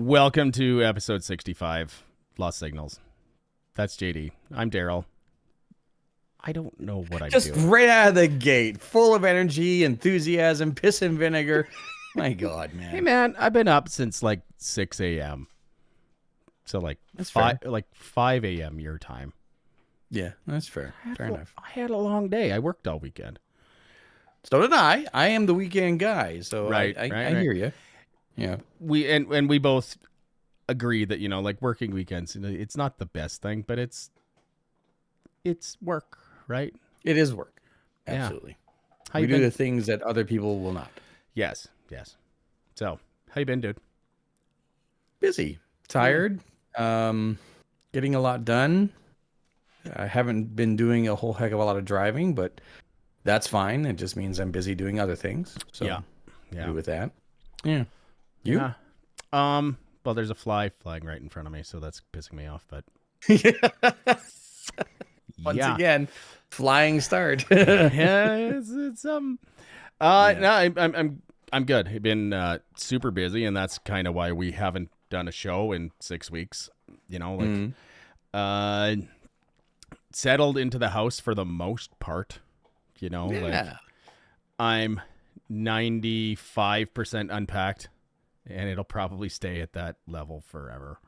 Welcome to episode 65, Lost Signals. That's JD. I'm Daryl. I don't know what I'm Just doing. right out of the gate, full of energy, enthusiasm, piss and vinegar. My God, man. Hey, man, I've been up since like 6 a.m. So That's 5 a.m. your time. Yeah, that's fair. Fair enough. I had a long day. I worked all weekend. So did I. I am the weekend guy, so Right, I hear you. Yeah. We both agree that, like working weekends, it's not the best thing, but it's work, right? It is work. Yeah. Absolutely. How We you do been? the things that other people will not. Yes. So, how you been, dude? Busy. Tired. Getting a lot done. I haven't been doing a whole heck of a lot of driving, but that's fine. It just means I'm busy doing other things. So Yeah. do with that. Yeah. You? Yeah. Well, there's a fly flying right in front of me, so that's pissing me off. But Once yeah, again, flying start. yeah, it's Yeah. no, I'm good. I've been super busy, and that's kind of why we haven't done a show in 6 weeks. Settled into the house for the most part. Yeah. I'm 95% unpacked, and it'll probably stay at that level forever.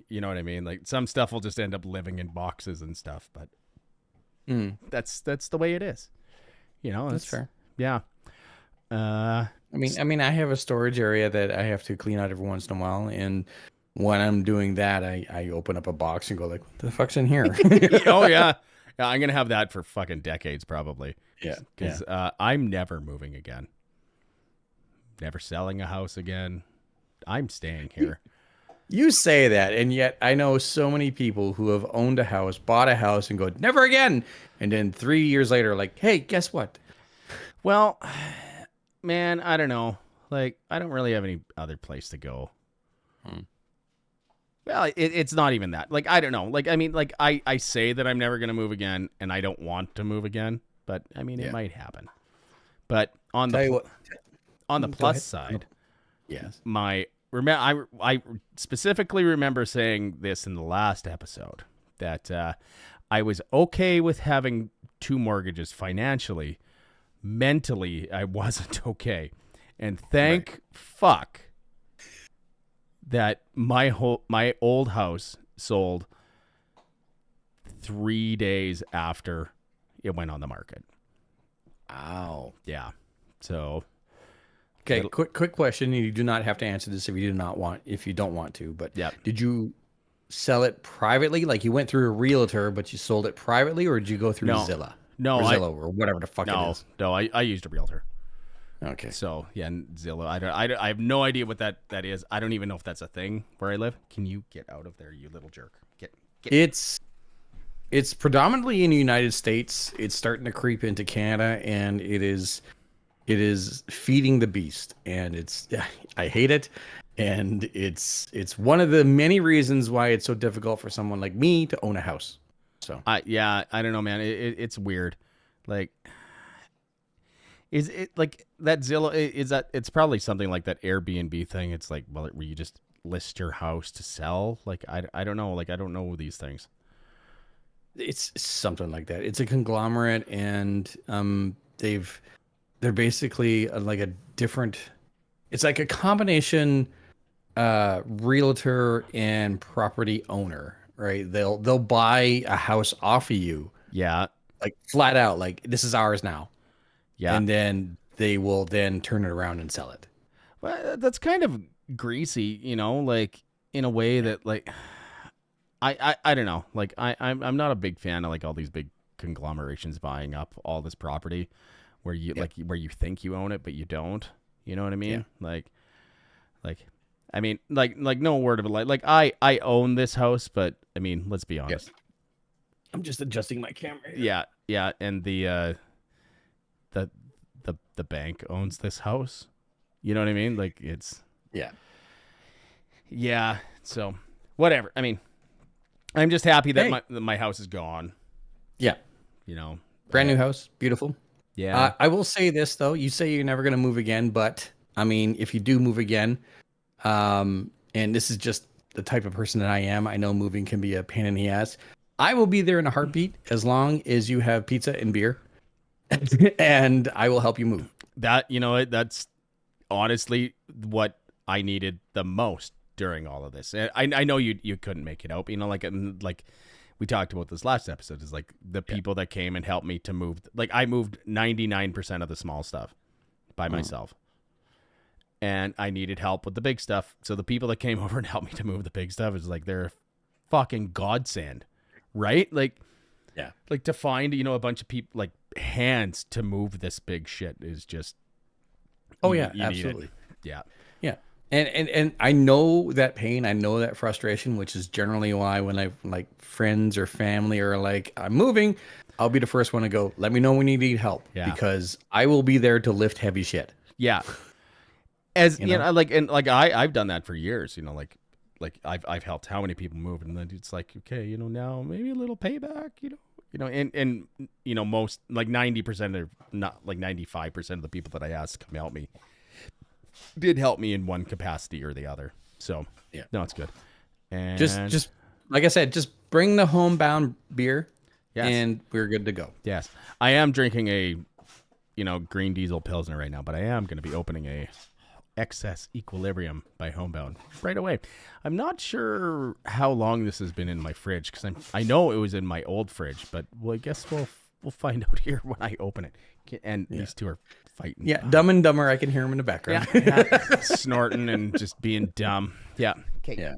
You know what I mean? Like some stuff will just end up living in boxes and stuff, but that's the way it is. That's fair. Yeah. I mean, I have a storage area that I have to clean out every once in a while, and when I'm doing that, I open up a box and go like, "What the fuck's in here?" Oh yeah. Yeah, I'm gonna have that for fucking decades probably. Yeah. Because I'm never moving again. Never selling a house again. I'm staying here. You say that, and yet I know so many people who have owned a house, bought a house, and go, "Never again." And then 3 years later, like, "Hey, guess what?" Well, man, I don't know. Like, I don't really have any other place to go. Well, it's not even that. Like, I don't know. Like, I mean, like, I say that I'm never going to move again, and I don't want to move again. But, I mean, it might happen. But on Tell you what. on the Go plus ahead. side, Yes. I specifically remember saying this in the last episode, that I was okay with having two mortgages financially. Mentally, I wasn't okay. And thank fuck that my old house sold 3 days after it went on the market. Ow. Yeah. So Okay, quick question. You do not have to answer this if you don't want to, but Yeah. did you sell it privately? Like you went through a realtor, but you sold it privately, or did you go through No. Zillow? No, Or Zillow or whatever the fuck it is. I used a realtor. Okay. So yeah, Zillow. I have no idea what that is. I don't even know if that's a thing where I live. Can you get out of there, you little jerk? Get. It's predominantly in the United States. It's starting to creep into Canada, and it is feeding the beast, and I hate it, and it's one of the many reasons why it's so difficult for someone like me to own a house. So I don't know, man. It's weird. Like, is it like that Zillow? Is that it's probably something like that Airbnb thing? It's like, well, where you just list your house to sell. Like, I don't know. Like, I don't know these things. it's something like that. It's a conglomerate, and they're basically like a different. It's like a combination realtor and property owner, right? They'll buy a house off of you, Yeah. like flat out, like this is ours now. Yeah. And then they will then turn it around and sell it. Well, that's kind of greasy, like in a way that like I don't know. Like I'm not a big fan of like all these big conglomerations buying up all this property where you where you think you own it but you don't. You know what I mean? Yeah. Like I mean like no word of a lie. Like I own this house, but I mean, let's be honest. I'm just adjusting my camera here. Yeah, and the bank owns this house. You know what I mean? Like it's yeah. So whatever. I mean, I'm just happy that my house is gone. Yeah. Brand new house, beautiful. Yeah. I will say this though. You say you're never going to move again, but I mean, if you do move again, and this is just the type of person that I am. I know moving can be a pain in the ass. I will be there in a heartbeat as long as you have pizza and beer, and I will help you move. That, you know, that's honestly what I needed the most during all of this. I know you couldn't make it out, you know, like we talked about this last episode, is like the people that came and helped me to move. Like I moved 99% of the small stuff by myself. And I needed help with the big stuff. So the people that came over and helped me to move the big stuff is like, they're fucking godsend, right? Like, Yeah. like to find, you know, a bunch of people, like hands to move this big shit is just, Oh you yeah, need it. absolutely. Yeah. Yeah. And I know that pain, I know that frustration, which is generally why when I like friends or family are like, I'm moving, I'll be the first one to go, let me know when you need help, Yeah. because I will be there to lift heavy shit. Yeah. As You you know? know, like, and like I've done that for years, you know, like I've helped how many people move, and then it's like, okay, you know, now maybe a little payback, and you know, most like 90% or not like 95% of the people that I asked to come help me did help me in one capacity or the other. So Yeah. no, it's good. And Just like I said, just bring the homebound beer, yes, and we're good to go. yes, I am drinking a, you know, green diesel pilsner right now, but I am going to be opening a Excess Equilibrium by Homebound right away. I'm not sure how long this has been in my fridge, because I know it was in my old fridge, but well, I guess we'll find out here when I open it. And these two are fighting. Yeah, Dumb and Dumber. I can hear him in the background. Yeah. Snorting and just being dumb. Yeah. Okay. Yeah.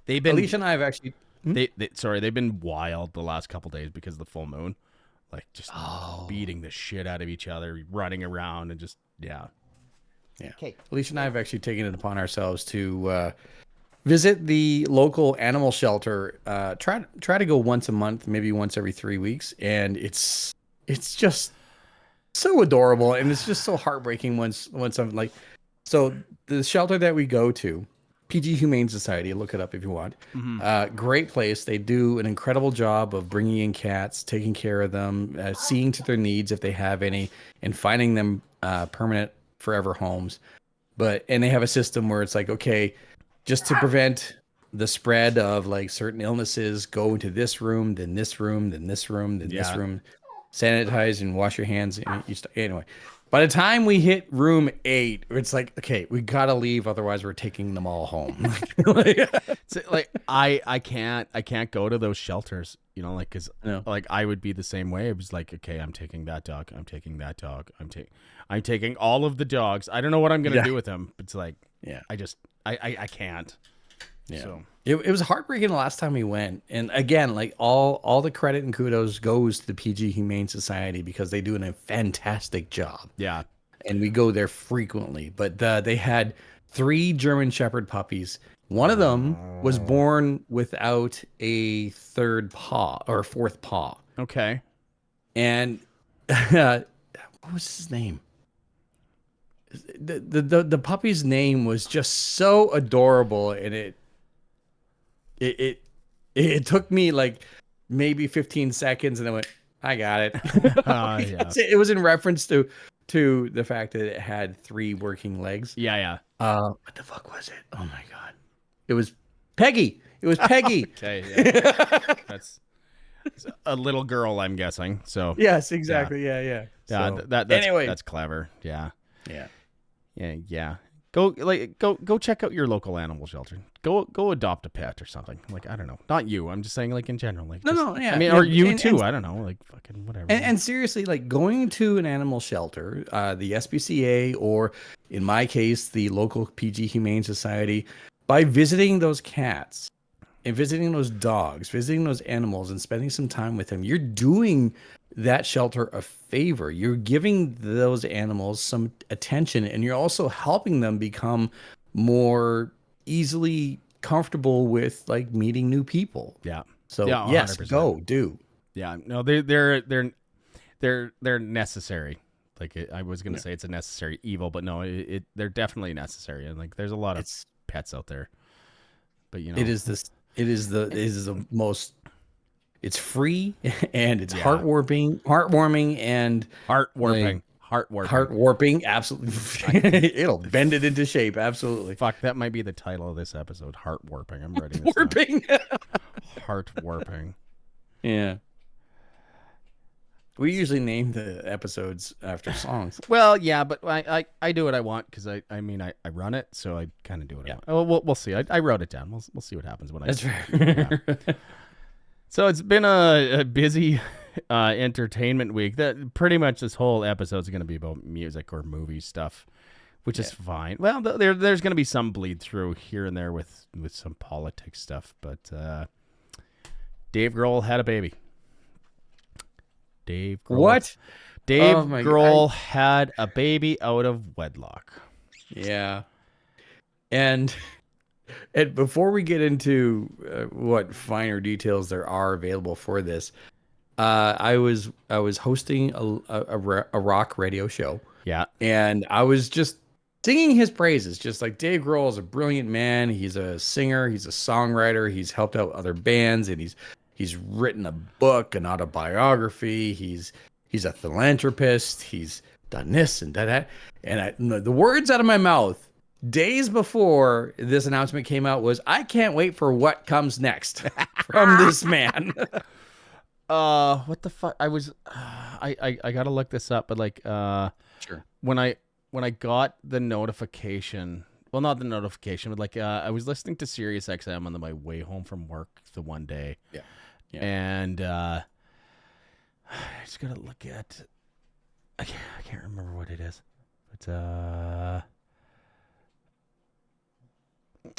They've been Alicia and I have actually. they've been wild the last couple days because of the full moon, like just beating the shit out of each other, running around, and just Yeah. Okay. Alicia and I have actually taken it upon ourselves to visit the local animal shelter. Try to go once a month, maybe once every 3 weeks, and it's just so adorable, and it's just so heartbreaking once I'm like, so the shelter that we go to, PG Humane Society, look it up if you want. Great place. They do an incredible job of bringing in cats, taking care of them, seeing to their needs if they have any, and finding them permanent forever homes. And they have a system where it's like, okay, just to prevent the spread of like certain illnesses, go into this room, then this room, then this room, then this room, sanitize and wash your hands. Anyway, by the time we hit room 8, it's like, okay, we gotta leave, otherwise we're taking them all home. So, like I can't go to those shelters, you know, like, because like I would be the same way. It was like, okay, I'm taking that dog, I'm taking that dog, I'm taking all of the dogs. I don't know what I'm gonna do with them. It's like, I can't. Yeah. So. It was heartbreaking the last time we went. And again, like all the credit and kudos goes to the PG Humane Society, because they do a fantastic job. Yeah. And we go there frequently. But they had 3 German Shepherd puppies. One of them was born without a 3rd paw or 4th paw. Okay. And what was his name? The puppy's name was just so adorable, and it took me like maybe 15 seconds, and I went, I got it. Yeah. It was in reference to the fact that it had 3 working legs. Yeah. What the fuck was it? Oh my god, it was Peggy. It was Peggy. Okay. Yeah. That's a little girl, I'm guessing. So Yes, exactly. Yeah. yeah. So, That's anyway, that's clever. Yeah. yeah. Yeah. Go check out your local animal shelter. Go adopt a pet or something. Like, I don't know. Not you. I'm just saying, like, in general. Like, Yeah. I mean, or you too. I don't know. Like, fucking whatever. And seriously, like going to an animal shelter, the SPCA, or in my case, the local PG Humane Society, by visiting those cats and visiting those dogs, visiting those animals, and spending some time with them, you're doing that shelter a favor. You're giving those animals some attention, and you're also helping them become more easily comfortable with like meeting new people. Yeah. So Yeah, yes, 100%. go do. Yeah. No, they're necessary. Like, I was gonna say it's a necessary evil, but no, they're definitely necessary. And like, there's a lot of pets out there. But you know, it is the most. It's free, and it's heartwarming, and heartwarming. Heart warping. Heart warping, absolutely. It'll bend it into shape, absolutely. Fuck, that might be the title of this episode. Heart warping. I'm writing this down. Warping. Heart warping. Yeah. We usually name the episodes after songs. Well, yeah, but I do what I want because I run it, so I kind of do what I want. Oh, we'll see. I wrote it down. We'll see what happens when That's fair. Yeah. So it's been a busy entertainment week. That pretty much this whole episode is going to be about music or movie stuff, which is fine. Well, there's going to be some bleed through here and there with some politics stuff, but Dave Grohl had a baby. Dave Grohl. What? Dave Grohl had a baby out of wedlock. Yeah. And before we get into what finer details there are available for this, I was hosting a rock radio show. Yeah. And I was just singing his praises, just like Dave Grohl is a brilliant man. He's a singer. He's a songwriter. He's helped out other bands, and he's written a book, an autobiography. He's a philanthropist. He's done this and done that. And the words out of my mouth days before this announcement came out was, I can't wait for what comes next from this man. What the fuck? I gotta look this up, but like, Sure. When I got the notification, well, not the notification, but like, I was listening to Sirius XM on my way home from work the one day. Yeah. And I just gotta look at. I can't remember what it is, but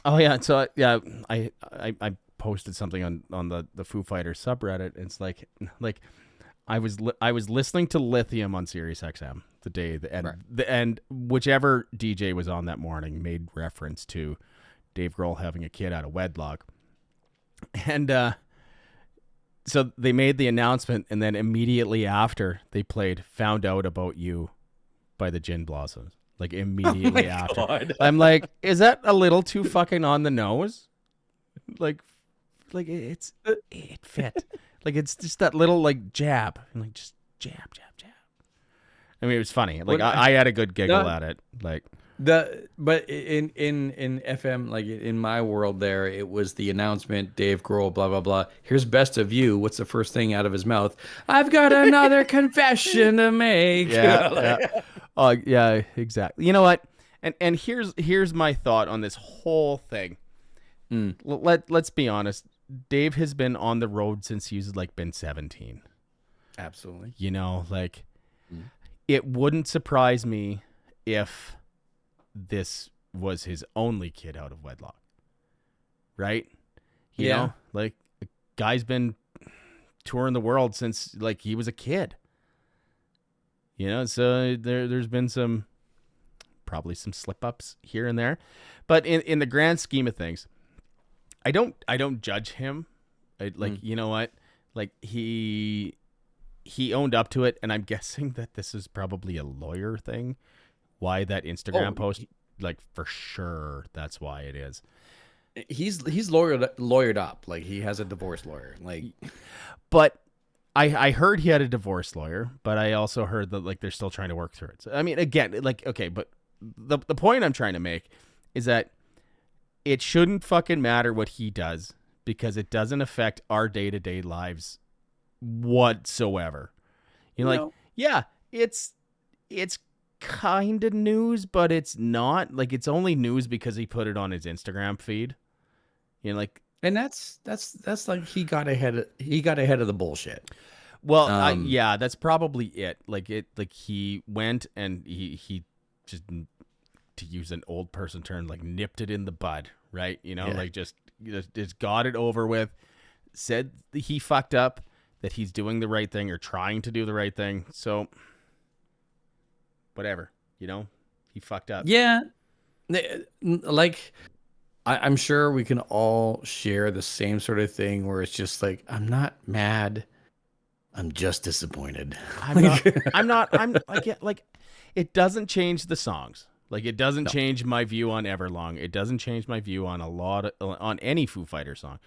oh yeah. So yeah, I posted something on the Foo Fighters subreddit. And it's like I was listening to Lithium on Sirius XM the day and whichever DJ was on that morning made reference to Dave Grohl having a kid out of wedlock, and so they made the announcement, and then immediately after they played "Found Out About You" by the Gin Blossoms. Like immediately after, God. I'm like, is that a little too fucking on the nose? Like it fit. Like it's just that little like jab, and like just jab. I mean, it was funny. Like I had a good giggle at it. Like but in FM, like in my world, there it was the announcement. Dave Grohl, blah blah blah. Here's "Best of You." What's the first thing out of his mouth? I've got another confession to make. Yeah. Oh yeah, exactly. You know what? And here's my thought on this whole thing. Let's be honest. Dave has been on the road since he's like been 17. Absolutely. You know, like it wouldn't surprise me if this was his only kid out of wedlock. Right? You know, like the guy's been touring the world since like he was a kid. You know, so there's been probably some slip ups here and there, but in the grand scheme of things, I don't judge him. You know what? Like he owned up to it, and I'm guessing that this is probably a lawyer thing. Why that Instagram post? Like for sure, that's why it is. He's lawyered up. Like he has a divorce lawyer. Like, but I heard he had a divorce lawyer, but I also heard that like they're still trying to work through it. So, I mean, again, like okay, but the point I'm trying to make is that it shouldn't fucking matter what he does because it doesn't affect our day-to-day lives whatsoever. You know, like yeah, it's kind of news, but it's not. Like it's only news because he put it on his Instagram feed. You know, like, and that's like he got ahead of the bullshit. Well, yeah, that's probably it. Like he went and he just, to use an old person term, like nipped it in the bud, right? You know, like just got it over with. Said he fucked up, that he's doing the right thing or trying to do the right thing. So whatever, you know, he fucked up. Yeah, like I'm sure we can all share the same sort of thing where it's just like, I'm not mad, I'm just disappointed. I'm like, it doesn't change the songs. Like it doesn't change my view on Everlong. It doesn't change my view on on any Foo Fighter song.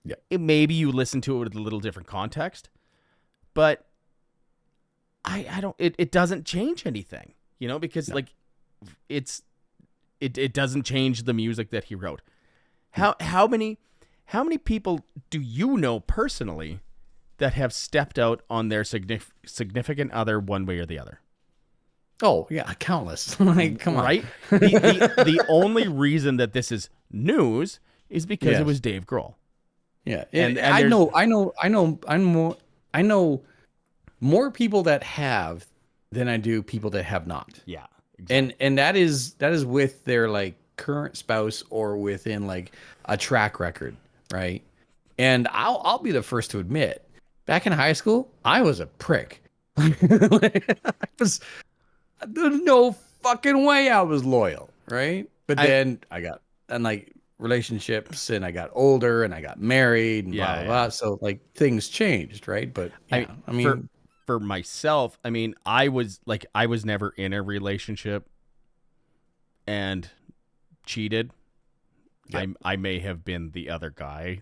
Yeah. Maybe you listen to it with a little different context, but I don't. It doesn't change anything, because No. like it doesn't change the music that he wrote. How many people do you know personally that have stepped out on their significant other one way or the other? Oh yeah, countless. Like, come on. Right? The only reason that this is news is because it Yes. was Dave Grohl. Yeah, And I there's know, I know more people that have than I do people that have not, yeah, exactly. and that is with their like current spouse or within like a track record, right? And I'll be the first to admit, back in high school, I was a prick. Like, I was there's no fucking way I was loyal, right? But I then I got and like relationships and I got older and I got married and blah yeah, blah yeah. blah. So like things changed, right? But I yeah, I for mean, for myself, I mean, I was never in a relationship and cheated. yeah, I may have been the other guy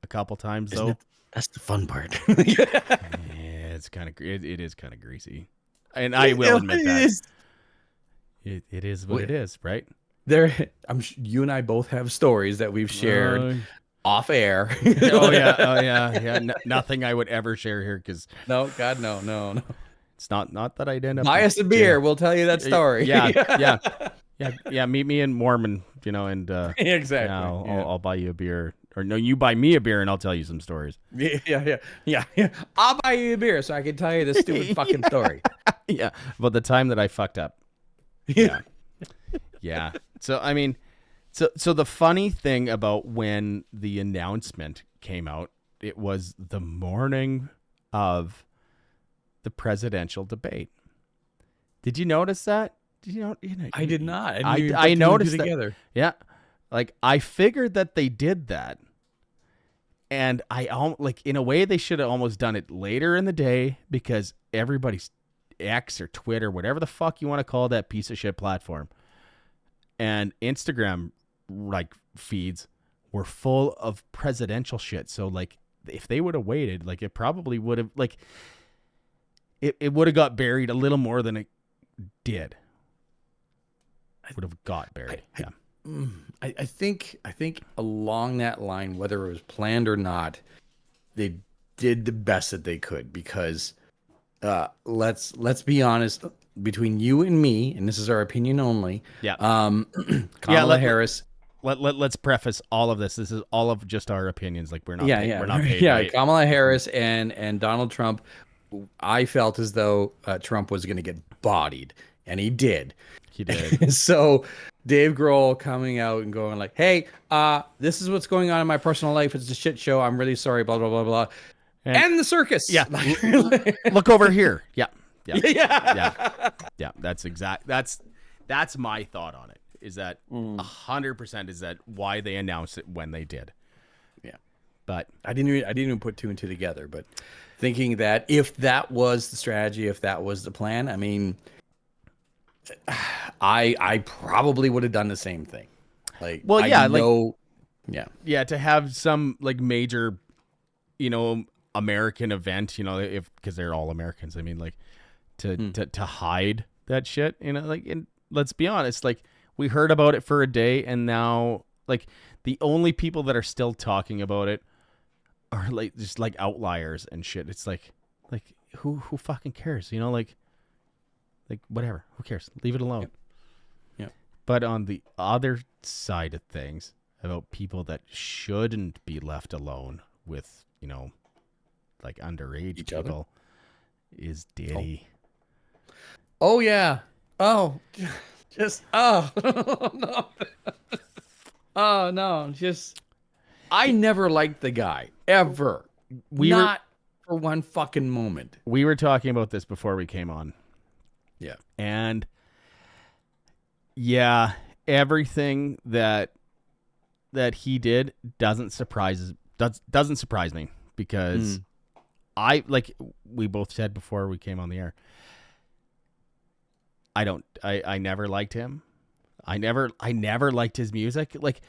a couple times isn't though. it? That's the fun part. Yeah, it's kind of it is kind of greasy, and I will admit It that is. it is what it is, right? There, you and I both have stories that we've shared Uh, off air. oh yeah. Nothing I would ever share here because No, God, no, no, no. it's not that I'd end up Buy in us a beer. jail. We'll tell you that story. Yeah. Meet me in Mormon, and yeah, Exactly. I'll buy you a beer, or no, you buy me a beer, and I'll tell you some stories. Yeah. I'll buy you a beer so I can tell you this stupid fucking story. Yeah, but the time that I fucked up. Yeah, yeah. So I mean, so the funny thing about when the announcement came out, it was the morning of the presidential debate. Did you notice that? Did you know? I did not. I didn't even put I two and two noticed that. together. Yeah, like I figured that they did that, and like in a way they should have almost done it later in the day because everybody's X or Twitter, whatever the fuck you want to call that piece of shit platform, and Instagram like feeds were full of presidential shit. So like if they would have waited, like it probably would have like it would have got buried a little more than it did. Would have got buried. Yeah. I think along that line, whether it was planned or not, they did the best that they could because let's be honest, between you and me, and this is our opinion only. Yeah. Kamala Harris. Let's preface all of this. This is all of just our opinions. Like we're not Yeah, paid, yeah, we're not paid, yeah. right? Kamala Harris and Donald Trump. I felt as though Trump was going to get bodied, and he did. He did. So Dave Grohl coming out and going like, "Hey, this is what's going on in my personal life. It's a shit show. I'm really sorry. Blah blah blah blah." And the circus. Yeah. Look over here. Yeah. Yeah. Yeah. Yeah. That's my thought on it. Is that 100% is that why they announced it when they did. Yeah. But I didn't even put two and two together, but thinking that if that was the strategy, if that was the plan, I mean, I probably would have done the same thing. Like, well, I yeah, know, yeah, to have some like major, American event, if because they're all Americans. I mean, like to hide that shit, like, and let's be honest, like we heard about it for a day, and now like the only people that are still talking about it are like just like outliers and shit. It's like who fucking cares, like whatever, who cares? Leave it alone. Yeah. But on the other side of things, about people that shouldn't be left alone with, like underage Each people, other? is Diddy. Oh yeah. Oh, just no. Oh no, just I never liked the guy ever. Not for one fucking moment. We were talking about this before we came on. Yeah. And yeah, everything that he did doesn't surprise me because we both said before we came on the air, I never liked him. I never liked his music. Like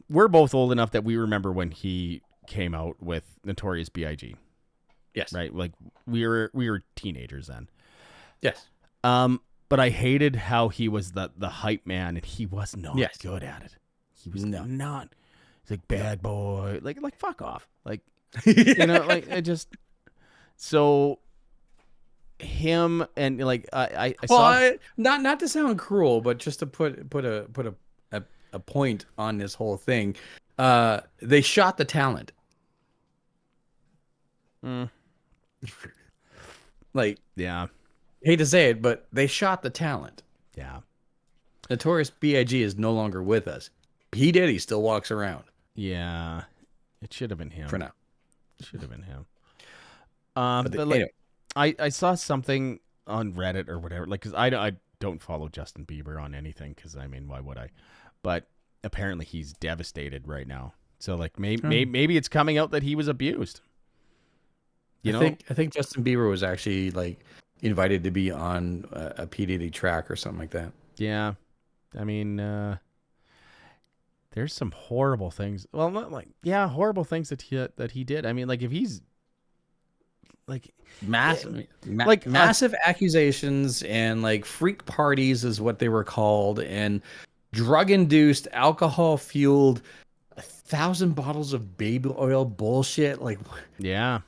we're both old enough that we remember when he came out with Notorious B.I.G. Yes. right? Like we were teenagers then. Yes. But I hated how he was the hype man, and he was not Yes. good at it. He was No. not. He's like bad boy, like fuck off, like Yeah. like it just so him and like I Well, saw not to sound cruel, but just to put a point on this whole thing. They shot the talent. Mm, Like, yeah, hate to say it, but they shot the talent. yeah, Notorious B.I.G. is no longer with us. P. Diddy still walks around yeah. It should have been him. for now. Should have been him. But But like anyway, I saw something on Reddit or whatever, like because I don't follow Justin Bieber on anything because I mean why would I? But apparently he's devastated right now. So like maybe it's coming out that he was abused. You know? I think Justin Bieber was actually like invited to be on a P. Diddy track or something like that. Yeah. I mean, there's some horrible things. Well, not like horrible things that he did. I mean, like if he's like Massive accusations and like freak parties is what they were called, and drug induced, alcohol fueled, 1,000 bottles of baby oil bullshit. Like, yeah,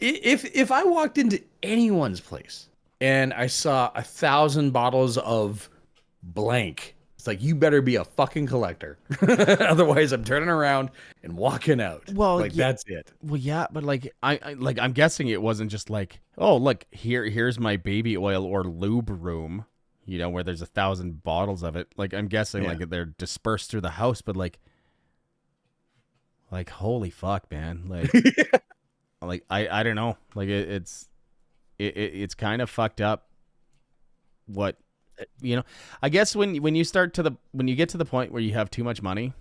if I walked into anyone's place and I saw 1,000 bottles of blank, it's like, you better be a fucking collector. Otherwise, I'm turning around and walking out. Well, like that's it. well, yeah, but like I'm guessing it wasn't just like, oh, look here's my baby oil or lube room, you know, where there's 1,000 bottles of it. Like I'm guessing like they're dispersed through the house, but like holy fuck, man, like like I don't know, like it's kind of fucked up. What you know, I guess when you get to the point where you have too much money,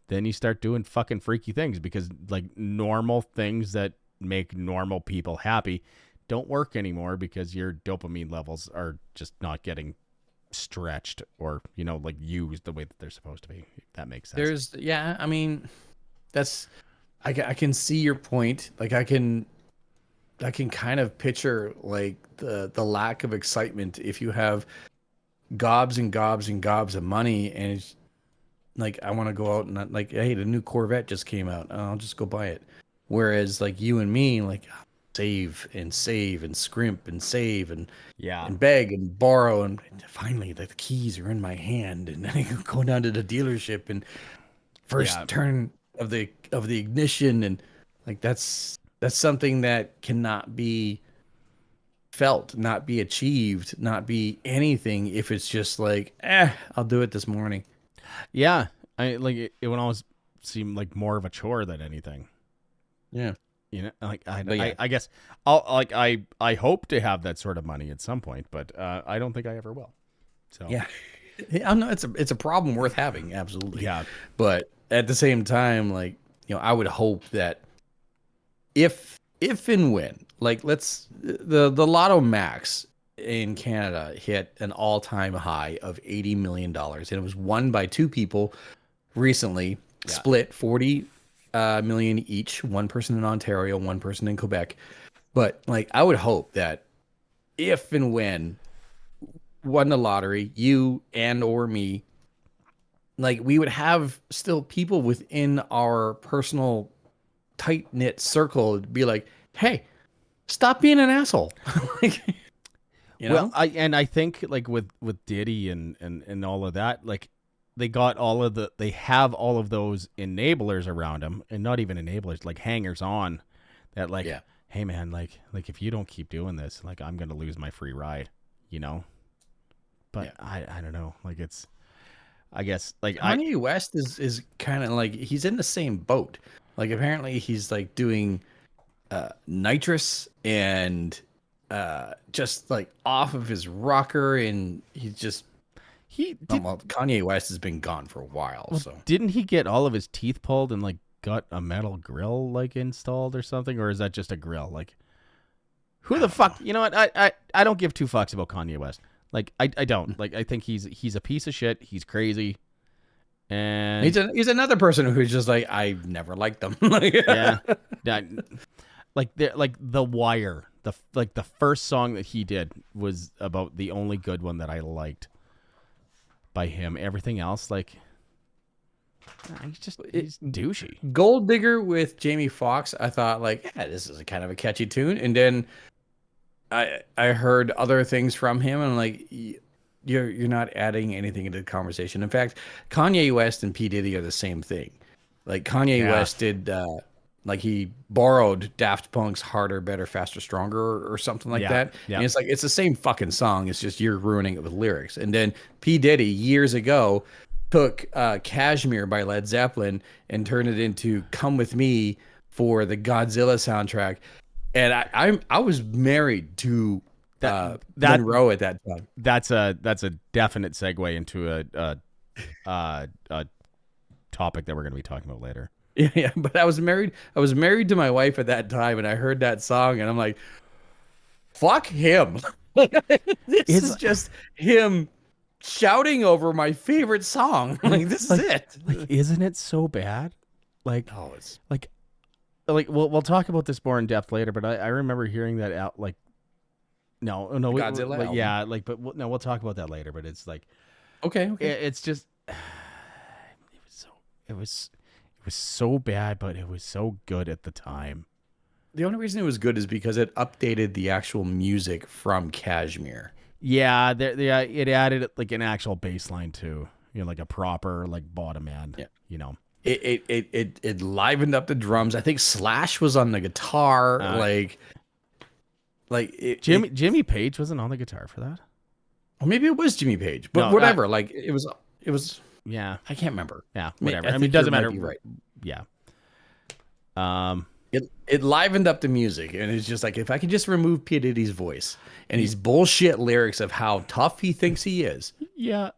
then you start doing fucking freaky things because like normal things that make normal people happy don't work anymore because your dopamine levels are just not getting stretched or, you know, like used the way that they're supposed to be. If that makes sense. I mean, I can see your point. Like I can kind of picture like the lack of excitement if you have gobs and gobs and gobs of money, and it's like, I want to go out and like, hey, the new Corvette just came out, I'll just go buy it. Whereas like you and me, like, save and scrimp and save and beg and borrow, and finally like the keys are in my hand, and then I go down to the dealership and first turn of the ignition, and like that's something that cannot be felt, not be achieved, not be anything if it's just like, I'll do it this morning. Yeah, I like it would always seem like more of a chore than anything. Yeah, you know, like I guess I hope to have that sort of money at some point, but I don't think I ever will. So yeah, I know it's a problem worth having, absolutely. Yeah, but at the same time, like, you know, I would hope that if and when, like, the Lotto Max in Canada hit an all-time high of $80 million, and it was won by two people recently, split 40 million each, one person in Ontario, one person in Quebec. But like, I would hope that if and when won the lottery, you and or me, like, we would have still people within our personal tight-knit circle be like, hey, stop being an asshole. Like, you know? Well, I think like with Diddy and all of that, like they have all of those enablers around him, and not even enablers, like hangers on that, like, hey man, like if you don't keep doing this, like I'm gonna lose my free ride, you know. But I don't know, like it's, I guess like Kanye West is kind of like, he's in the same boat. Like apparently he's like doing nitrous and just like off of his rocker, and he's just well, Kanye West has been gone for a while. Well, so didn't he get all of his teeth pulled and like got a metal grill like installed or something, or is that just a grill? Like, who the fuck? You know what? I don't give two fucks about Kanye West. Like I don't. Like I think he's a piece of shit. He's crazy. And he's another person who's just like, I've never liked them. yeah. like The Wire. The first song that he did was about the only good one that I liked by him. Everything else, like, he's douchey. Gold Digger with Jamie Foxx, I thought like, yeah, this is a kind of a catchy tune. And then I heard other things from him, and I'm like, you're not adding anything into the conversation. In fact, Kanye West and P. Diddy are the same thing. Like Kanye West did, like he borrowed Daft Punk's "Harder, Better, Faster, Stronger" or something like that. Yeah. And it's like it's the same fucking song. It's just you're ruining it with lyrics. And then P. Diddy years ago took "Kashmir" by Led Zeppelin and turned it into "Come with Me" for the Godzilla soundtrack. And I was married to Monroe at that time. That's a definite segue into a topic that we're going to be talking about later. Yeah, but I was married to my wife at that time, and I heard that song, and I'm like, fuck him. This is just him shouting over my favorite song. Like, this is it. Like, isn't it so bad? Like, Oh, it's like we'll talk about this more in depth later, but I remember hearing that out, like, no, Godzilla like, album. yeah, like, but we'll talk about that later. But it's like, okay. it's just, it was so bad, but it was so good at the time. The only reason it was good is because it updated the actual music from Kashmir. Yeah, it added like an actual bass line too, like a proper like bottom end. Yeah. It livened up the drums. I think Slash was on the guitar. Jimmy Page wasn't on the guitar for that. Or maybe it was Jimmy Page, but whatever. Like it was. Yeah, I can't remember. Yeah, whatever. I mean, it doesn't matter. Right. Yeah. It livened up the music, and it's just like, if I could just remove P. Diddy's voice and his bullshit lyrics of how tough he thinks he is. Yeah.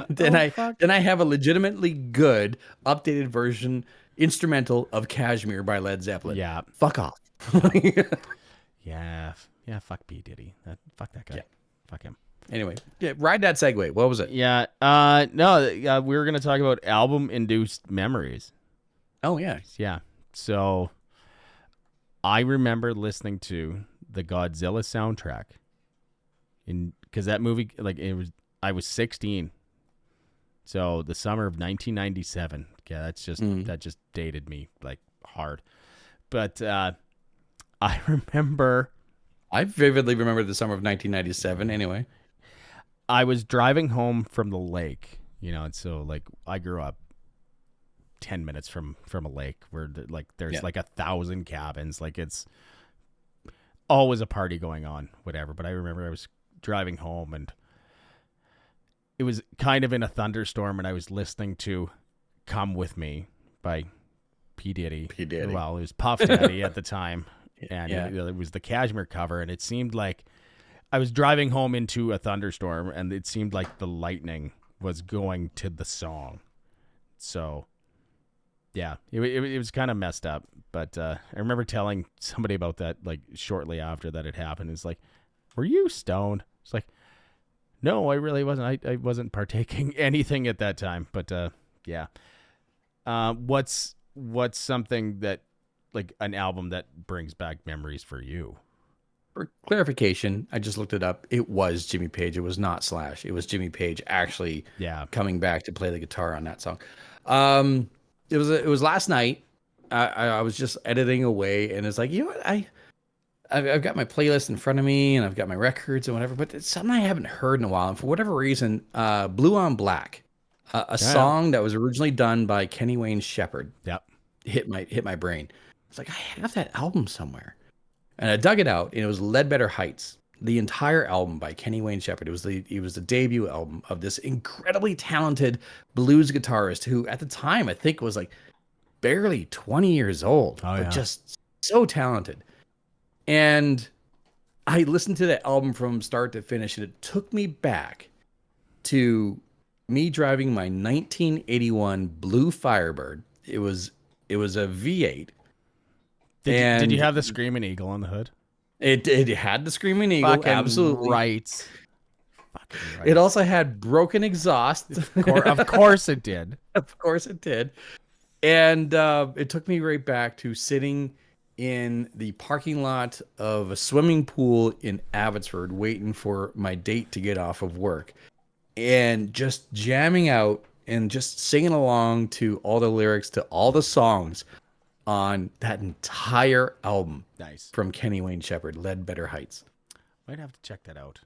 then I have a legitimately good updated version instrumental of Kashmir by Led Zeppelin. Yeah. Fuck off. Yeah. Fuck P. Diddy. Fuck that guy. Yeah. Fuck him. Anyway, ride that segue. What was it? Yeah. No. We were gonna talk about album-induced memories. Oh yeah. Yeah. So, I remember listening to the Godzilla soundtrack, because that movie, like, I was 16, so the summer of 1997. Yeah, that just dated me like hard. But I vividly remember the summer of 1997. Anyway. I was driving home from the lake, and so like I grew up 10 minutes from a lake where there's like 1,000 cabins. Like, it's always a party going on, whatever. But I remember I was driving home, and it was kind of in a thunderstorm, and I was listening to "Come With Me" by P. Diddy. Well, it was Puff Daddy at the time. And it was the Kashmir cover, and it seemed like I was driving home into a thunderstorm, and it seemed like the lightning was going to the song. So, yeah, it was kind of messed up. But I remember telling somebody about that, like, shortly after that had happened. It's like, were you stoned? It's like, no, I really wasn't. I wasn't partaking anything at that time. But yeah. What's something that, like, an album that brings back memories for you? For clarification, I just looked it up. It was Jimmy Page. It was not Slash. It was Jimmy Page actually coming back to play the guitar on that song. It was last night. I was just editing away, and it's like, you know what? I've got my playlist in front of me, and I've got my records and whatever, but it's something I haven't heard in a while. And for whatever reason, Blue on Black, a song that was originally done by Kenny Wayne Shepherd, hit my brain. It's like, I have that album somewhere. And I dug it out, and it was Ledbetter Heights, the entire album by Kenny Wayne Shepherd. It was the debut album of this incredibly talented blues guitarist who, at the time, I think was like barely 20 years old, but just so talented. And I listened to that album from start to finish, and it took me back to me driving my 1981 Blue Firebird. It was a V8. Did you have the Screaming Eagle on the hood? It had the Screaming Eagle, Fucking absolutely right. Fucking right. It also had broken exhaust. Of course it did. Of course it did. And it took me right back to sitting in the parking lot of a swimming pool in Abbotsford, waiting for my date to get off of work, and just jamming out and just singing along to all the lyrics to all the songs on that entire album. Nice. From Kenny Wayne Shepherd, Ledbetter Heights. Might have to check that out.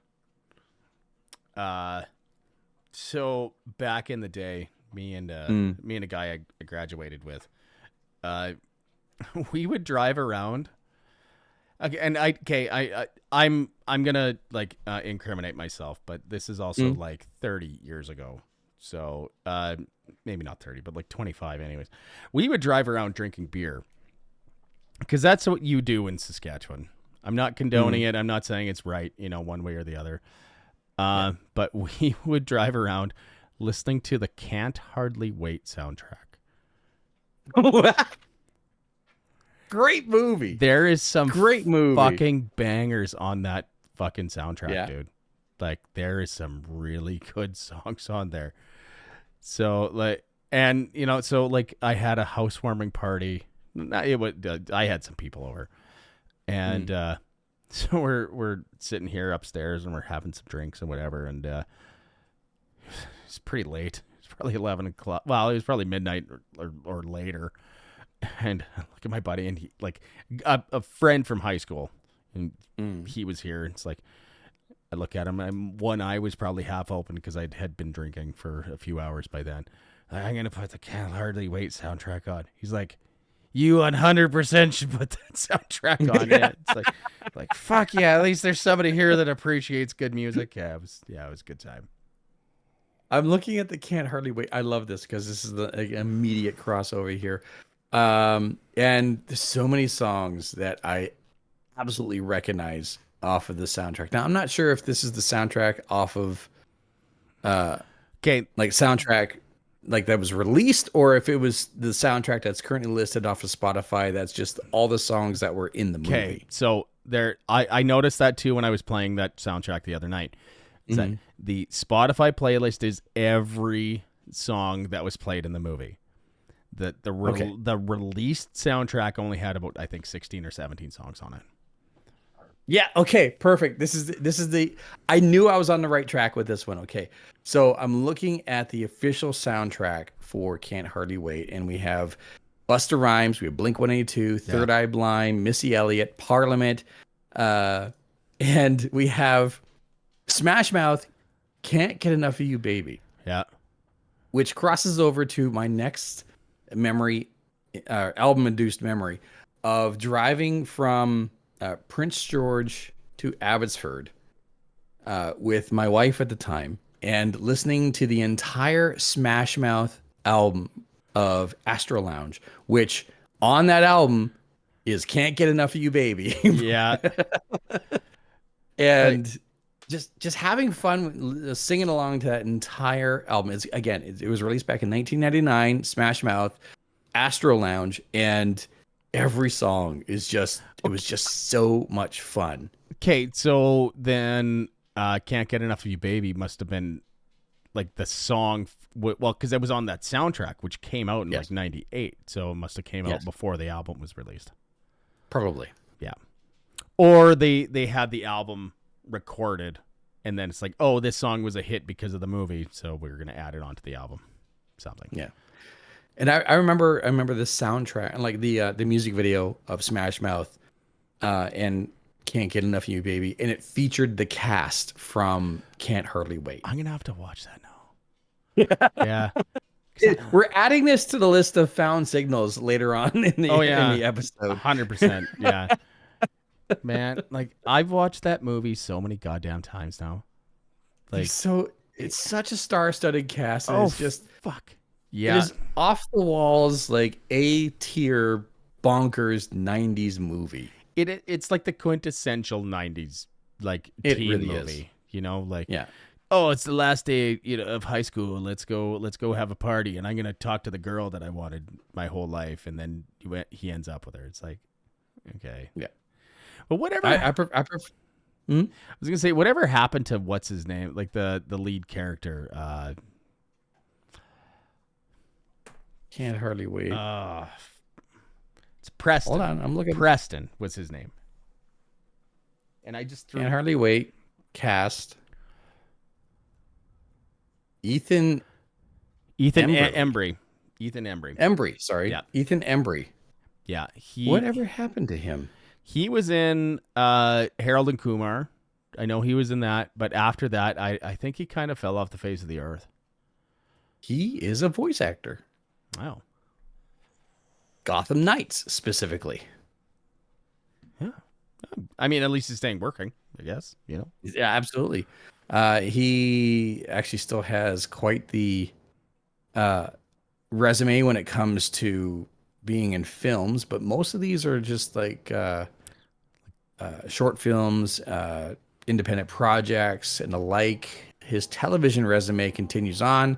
So back in the day, me and a guy I graduated with, we would drive around. Okay, and I'm gonna like incriminate myself, but this is also like 30 years ago. So maybe not 30, but like 25 anyways. We would drive around drinking beer because that's what you do in Saskatchewan. I'm not condoning it. I'm not saying it's right, one way or the other. But we would drive around listening to the Can't Hardly Wait soundtrack. Great movie. There is some great movie, fucking bangers on that fucking soundtrack, dude. Like there is some really good songs on there. So like, and so like I had a housewarming party. I had some people over, and so we're sitting here upstairs and we're having some drinks and whatever, and it's pretty late. It's probably 11 o'clock. Well, it was probably midnight or later. And I look at my buddy, and he like a friend from high school, and he was here. It's like I look at him, and one eye was probably half open because I had been drinking for a few hours by then. I'm gonna put the Can't Hardly Wait soundtrack on. He's like, "You 100% should put that soundtrack on." It's like fuck yeah. At least there's somebody here that appreciates good music. Yeah, it was a good time. I'm looking at the Can't Hardly Wait. I love this because this is the immediate crossover here. And there's so many songs that I absolutely recognize off of the soundtrack. Now, I'm not sure if this is the soundtrack off of, soundtrack like that was released, or if it was the soundtrack that's currently listed off of Spotify. That's just all the songs that were in the movie. Okay, so I noticed that too when I was playing that soundtrack the other night. Is that the Spotify playlist is every song that was played in the movie. The released soundtrack only had about, I think, 16 or 17 songs on it. Yeah. Okay. Perfect. This is the. I knew I was on the right track with this one. Okay. So I'm looking at the official soundtrack for Can't Hardly Wait, and we have Busta Rhymes, we have Blink-182, Third Eye Blind, Missy Elliott, Parliament, and we have Smash Mouth, Can't Get Enough of You, Baby. Yeah. Which crosses over to my next memory, album-induced memory of driving from Prince George to Abbotsford with my wife at the time and listening to the entire Smash Mouth album of Astro Lounge, which on that album is Can't Get Enough of You, Baby. Yeah. And just having fun singing along to that entire album. It was released back in 1999, Smash Mouth, Astro Lounge, and every song is it was just so much fun. Okay, so then Can't Get Enough of You, Baby must have been like the song, because it was on that soundtrack, which came out in like 98, so it must have came out before the album was released. Probably. Yeah. Or they had the album recorded, and then it's like, oh, this song was a hit because of the movie, so we're going to add it onto the album. Something. Yeah. And I remember the soundtrack and like the music video of Smash Mouth and Can't Get Enough of You, Baby, and it featured the cast from Can't Hardly Wait. I'm gonna have to watch that now. Yeah. We're adding this to the list of found signals later on in the in the episode. 100%. Yeah. Man, like I've watched that movie so many goddamn times now. Like it's such a star-studded cast. And it's just fuck. Yeah. It is off the walls, like A-tier bonkers 90s movie. It's like the quintessential 90s like teen really movie, is. Yeah. Oh, it's the last day, of high school. Let's go have a party, and I'm going to talk to the girl that I wanted my whole life, and then he ends up with her. It's like, okay. Yeah. But whatever. I prefer I was going to say, whatever happened to what's his name? Like the lead character, Can't Hardly Wait. It's Preston. Hold on, I'm looking. Preston was his name. And I just threw Can't hardly wait. Cast. Ethan Embry. Ethan Embry. Embry, sorry. Yeah. Ethan Embry. Yeah. Whatever happened to him? He was in Harold and Kumar. I know he was in that, but after that, I think he kind of fell off the face of the earth. He is a voice actor. Wow. Gotham Knights, specifically. Yeah. I mean, at least he's staying working, I guess, you know? Yeah, absolutely. He actually still has quite the resume when it comes to being in films, but most of these are just like short films, independent projects, and the like. His television resume continues on.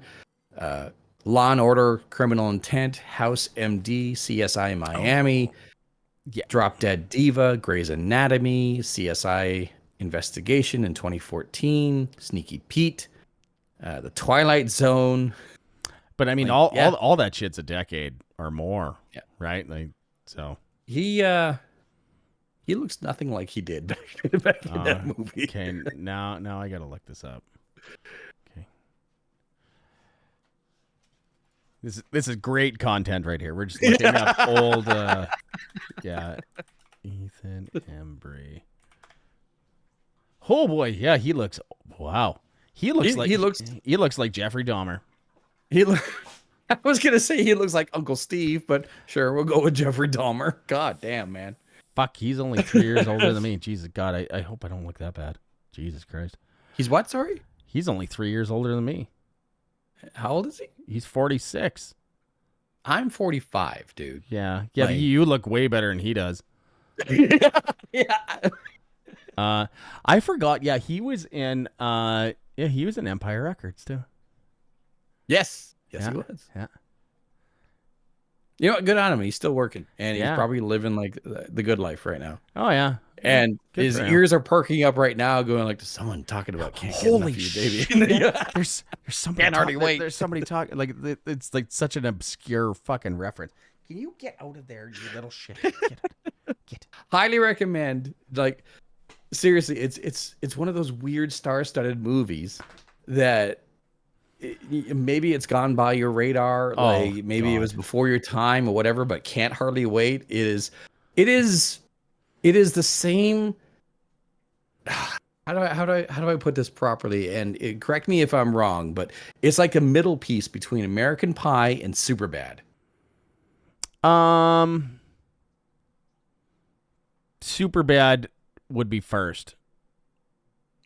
Law and Order, Criminal Intent, House MD, CSI Miami, Yeah. Drop Dead Diva, Grey's Anatomy, CSI Investigation in 2014, Sneaky Pete, The Twilight Zone. But I mean, all that shit's a decade or more, right? Like, so he looks nothing like he did back in that movie. Okay, now I gotta look this up. Okay, this is great content right here. We're just looking up old, Ethan Embry. Oh boy, yeah, he looks. Wow, he looks like Jeffrey Dahmer. I was gonna say he looks like Uncle Steve, but sure, we'll go with Jeffrey Dahmer. God damn, man. Fuck, he's only 3 years older than me. Jesus God, I hope I don't look that bad. Jesus Christ. He's what? Sorry. He's only 3 years older than me. How old is he? He's 46. I'm 45, dude. Yeah, like, you look way better than he does. Yeah. I forgot. Yeah, he was in. He was in Empire Records too. Yes, he was. Yeah. You know what? Good on him. He's still working, and he's Yeah. probably living like the good life right now. Oh yeah. And Good his for him. ears are perking up right now, going like, "There's someone talking about can't get enough of you, baby." There's somebody. Can't hardly wait. There's somebody talking. Like it's like such an obscure fucking reference. Can you get out of there, you little shit? Get. Highly recommend. Like, seriously, it's one of those weird star-studded movies that maybe it's gone by your radar. Like maybe it was before your time or whatever, but can't hardly wait. It is the same. How do I put this properly? And correct me if I'm wrong, but it's like a middle piece between American Pie and Superbad. Superbad would be first.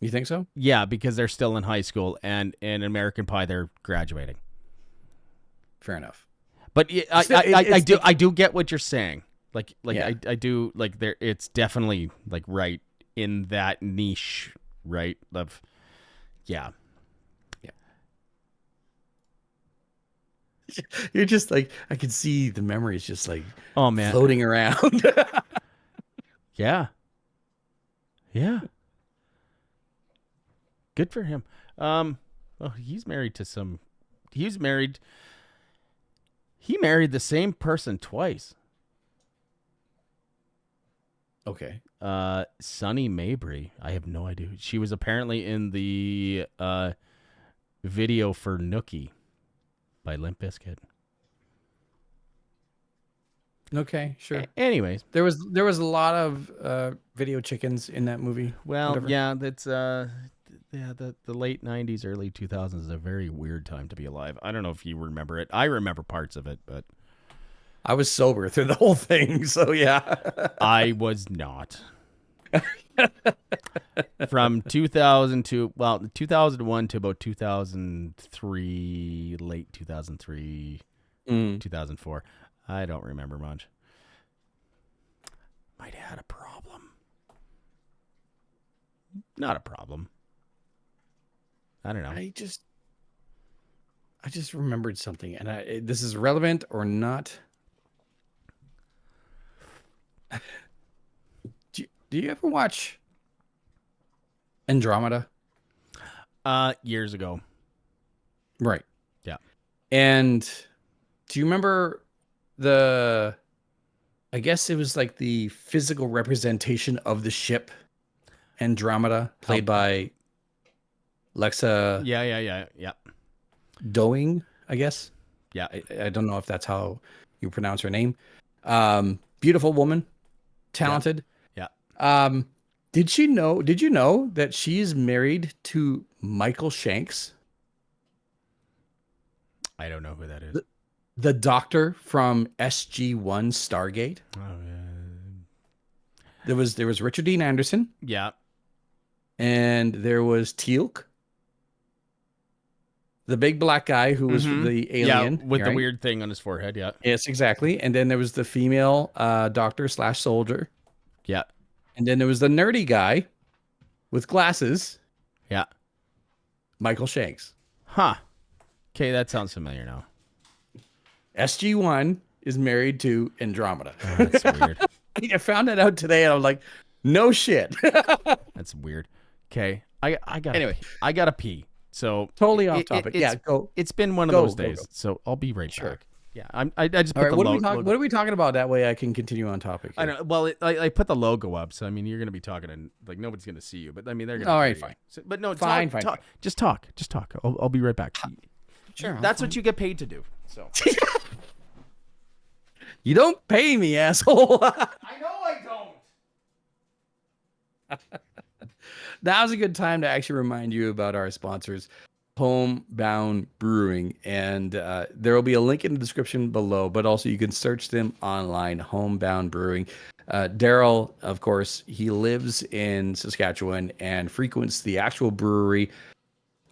You think so? Yeah, because they're still in high school, and in American Pie they're graduating. Fair enough. But I do get what you're saying. Like Yeah. I do like there. It's definitely like right in that niche, right? Of yeah. You're just like, I can see the memories just like Oh man. floating around. Yeah. Yeah. Good for him. Well, he's married to some. He married the same person twice. Okay. Sunny Mabry. I have no idea. She was apparently in the video for Nookie by Limp Bizkit. Okay, sure. Anyways, There was a lot of video chickens in that movie. well, Whatever. yeah, that's the late 90s, early 2000s is a very weird time to be alive. I don't know if you remember it. I remember parts of it, but I was sober through the whole thing, so yeah. I was not. From 2000 to 2001 to about 2003, late 2003, 2004. I don't remember much. Might have had a problem. Not a problem. I don't know. I just remembered something, and this is relevant or not. Do you ever watch Andromeda? Years ago. Right. Yeah. And do you remember the I guess it was like the physical representation of the ship Andromeda, played by Lexa Yeah. Doing, I guess. Yeah. I don't know if that's how you pronounce her name. Beautiful woman, Yeah. talented. Yeah. Um, did you know that she's married to Michael Shanks, I don't know who that is. the doctor from SG-1 Stargate? Oh, There was Richard Dean Anderson, yeah. and there was Teal'c, the big black guy who was Mm-hmm. the Yeah, alien, with the right? weird thing on his forehead. Yeah. Yes, exactly. And then there was the female doctor slash soldier. Yeah. And then there was the nerdy guy with glasses, Yeah. Michael Shanks. Huh. Okay, that sounds familiar now. SG-1 is married to Andromeda. Oh, that's weird. I found that out today, and I'm like, no shit. That's weird. Okay, I got Anyway. I gotta pee. So Totally off topic. Yeah, go. It's been one of Go, those go, days. go. So I'll be right Sure. back. Yeah, I just All put right, the what are we talking about? That way I can continue on topic. I here. know. Well, I put the logo up, so I mean, you're gonna be talking, and like nobody's gonna see you, but I mean, they're gonna. All hear right, you. fine. So, but no, Fine. talk. Just talk. I'll be right back. Sure. That's what you get paid to do. So. You don't pay me, asshole. I know I don't. Now's a good time to actually remind you about our sponsors, Homebound Brewing. And there will be a link in the description below, but also you can search them online, Homebound Brewing. Daryl, of course, he lives in Saskatchewan and frequents the actual brewery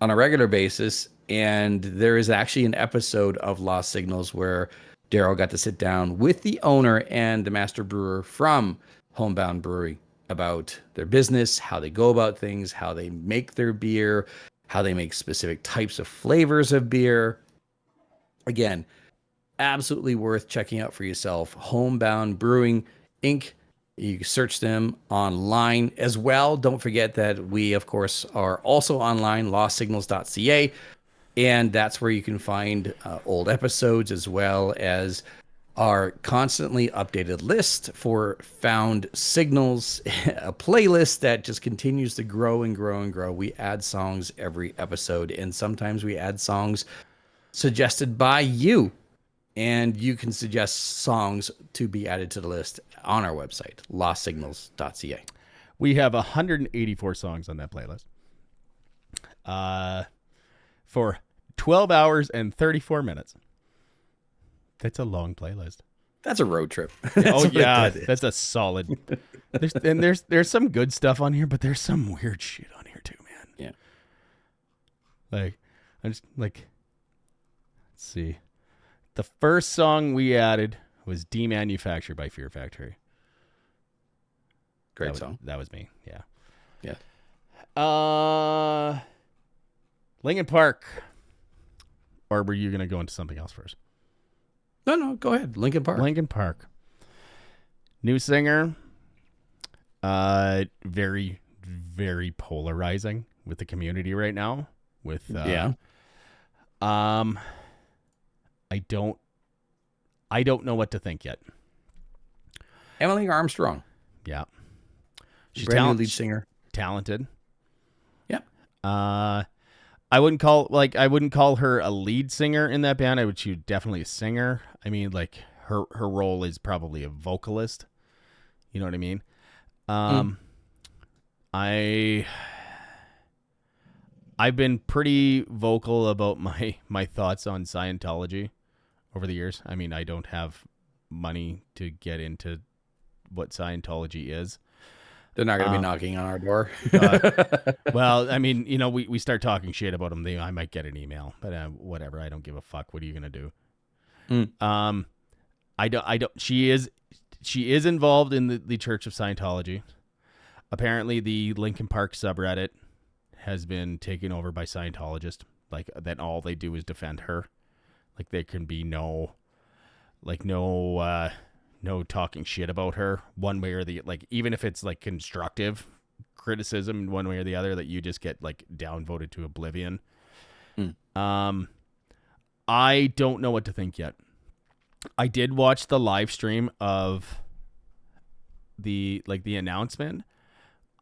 on a regular basis. And there is actually an episode of Lost Signals where Daryl got to sit down with the owner and the master brewer from Homebound Brewery about their business, how they go about things, how they make their beer, how they make specific types of flavors of beer. Again, absolutely worth checking out for yourself. Homebound Brewing Inc. You can search them online as well. Don't forget that we, of course, are also online, lostsignals.ca. And that's where you can find old episodes as well as our constantly updated list for found signals, a playlist that just continues to grow and grow and grow. We add songs every episode, and sometimes we add songs suggested by you. And you can suggest songs to be added to the list on our website, lostsignals.ca. We have 184 songs on that playlist. For 12 hours and 34 minutes. That's a long playlist. That's a road trip. Oh yeah, that's a solid. There's some good stuff on here, but there's some weird shit on here too, man. Yeah. Like, I'm just like, let's see. The first song we added was Demanufactured by Fear Factory. Great song. That was me. Yeah. Yeah. Linkin Park. Or were you going to go into something else first? No, go ahead. Linkin Park. Linkin Park. New singer. Very, very polarizing with the community right now. With yeah. I don't know what to think yet. Emily Armstrong. Yeah. She's Brand new lead singer. Talented. Yep. I wouldn't call her a lead singer in that band. She's definitely a singer. I mean, like her role is probably a vocalist. You know what I mean? I've been pretty vocal about my thoughts on Scientology over the years. I mean, I don't have money to get into what Scientology is. They're not going to be knocking on our door. Well, I mean, we start talking shit about them. I might get an email, but whatever. I don't give a fuck. What are you gonna do? I don't. She is involved in the Church of Scientology. Apparently, the Linkin Park subreddit has been taken over by Scientologists. Like that, all they do is defend her. Like there can be no talking shit about her one way or the like, even if it's like constructive criticism one way or the other, that you just get like downvoted to oblivion. I don't know what to think yet. I did watch the live stream of the announcement,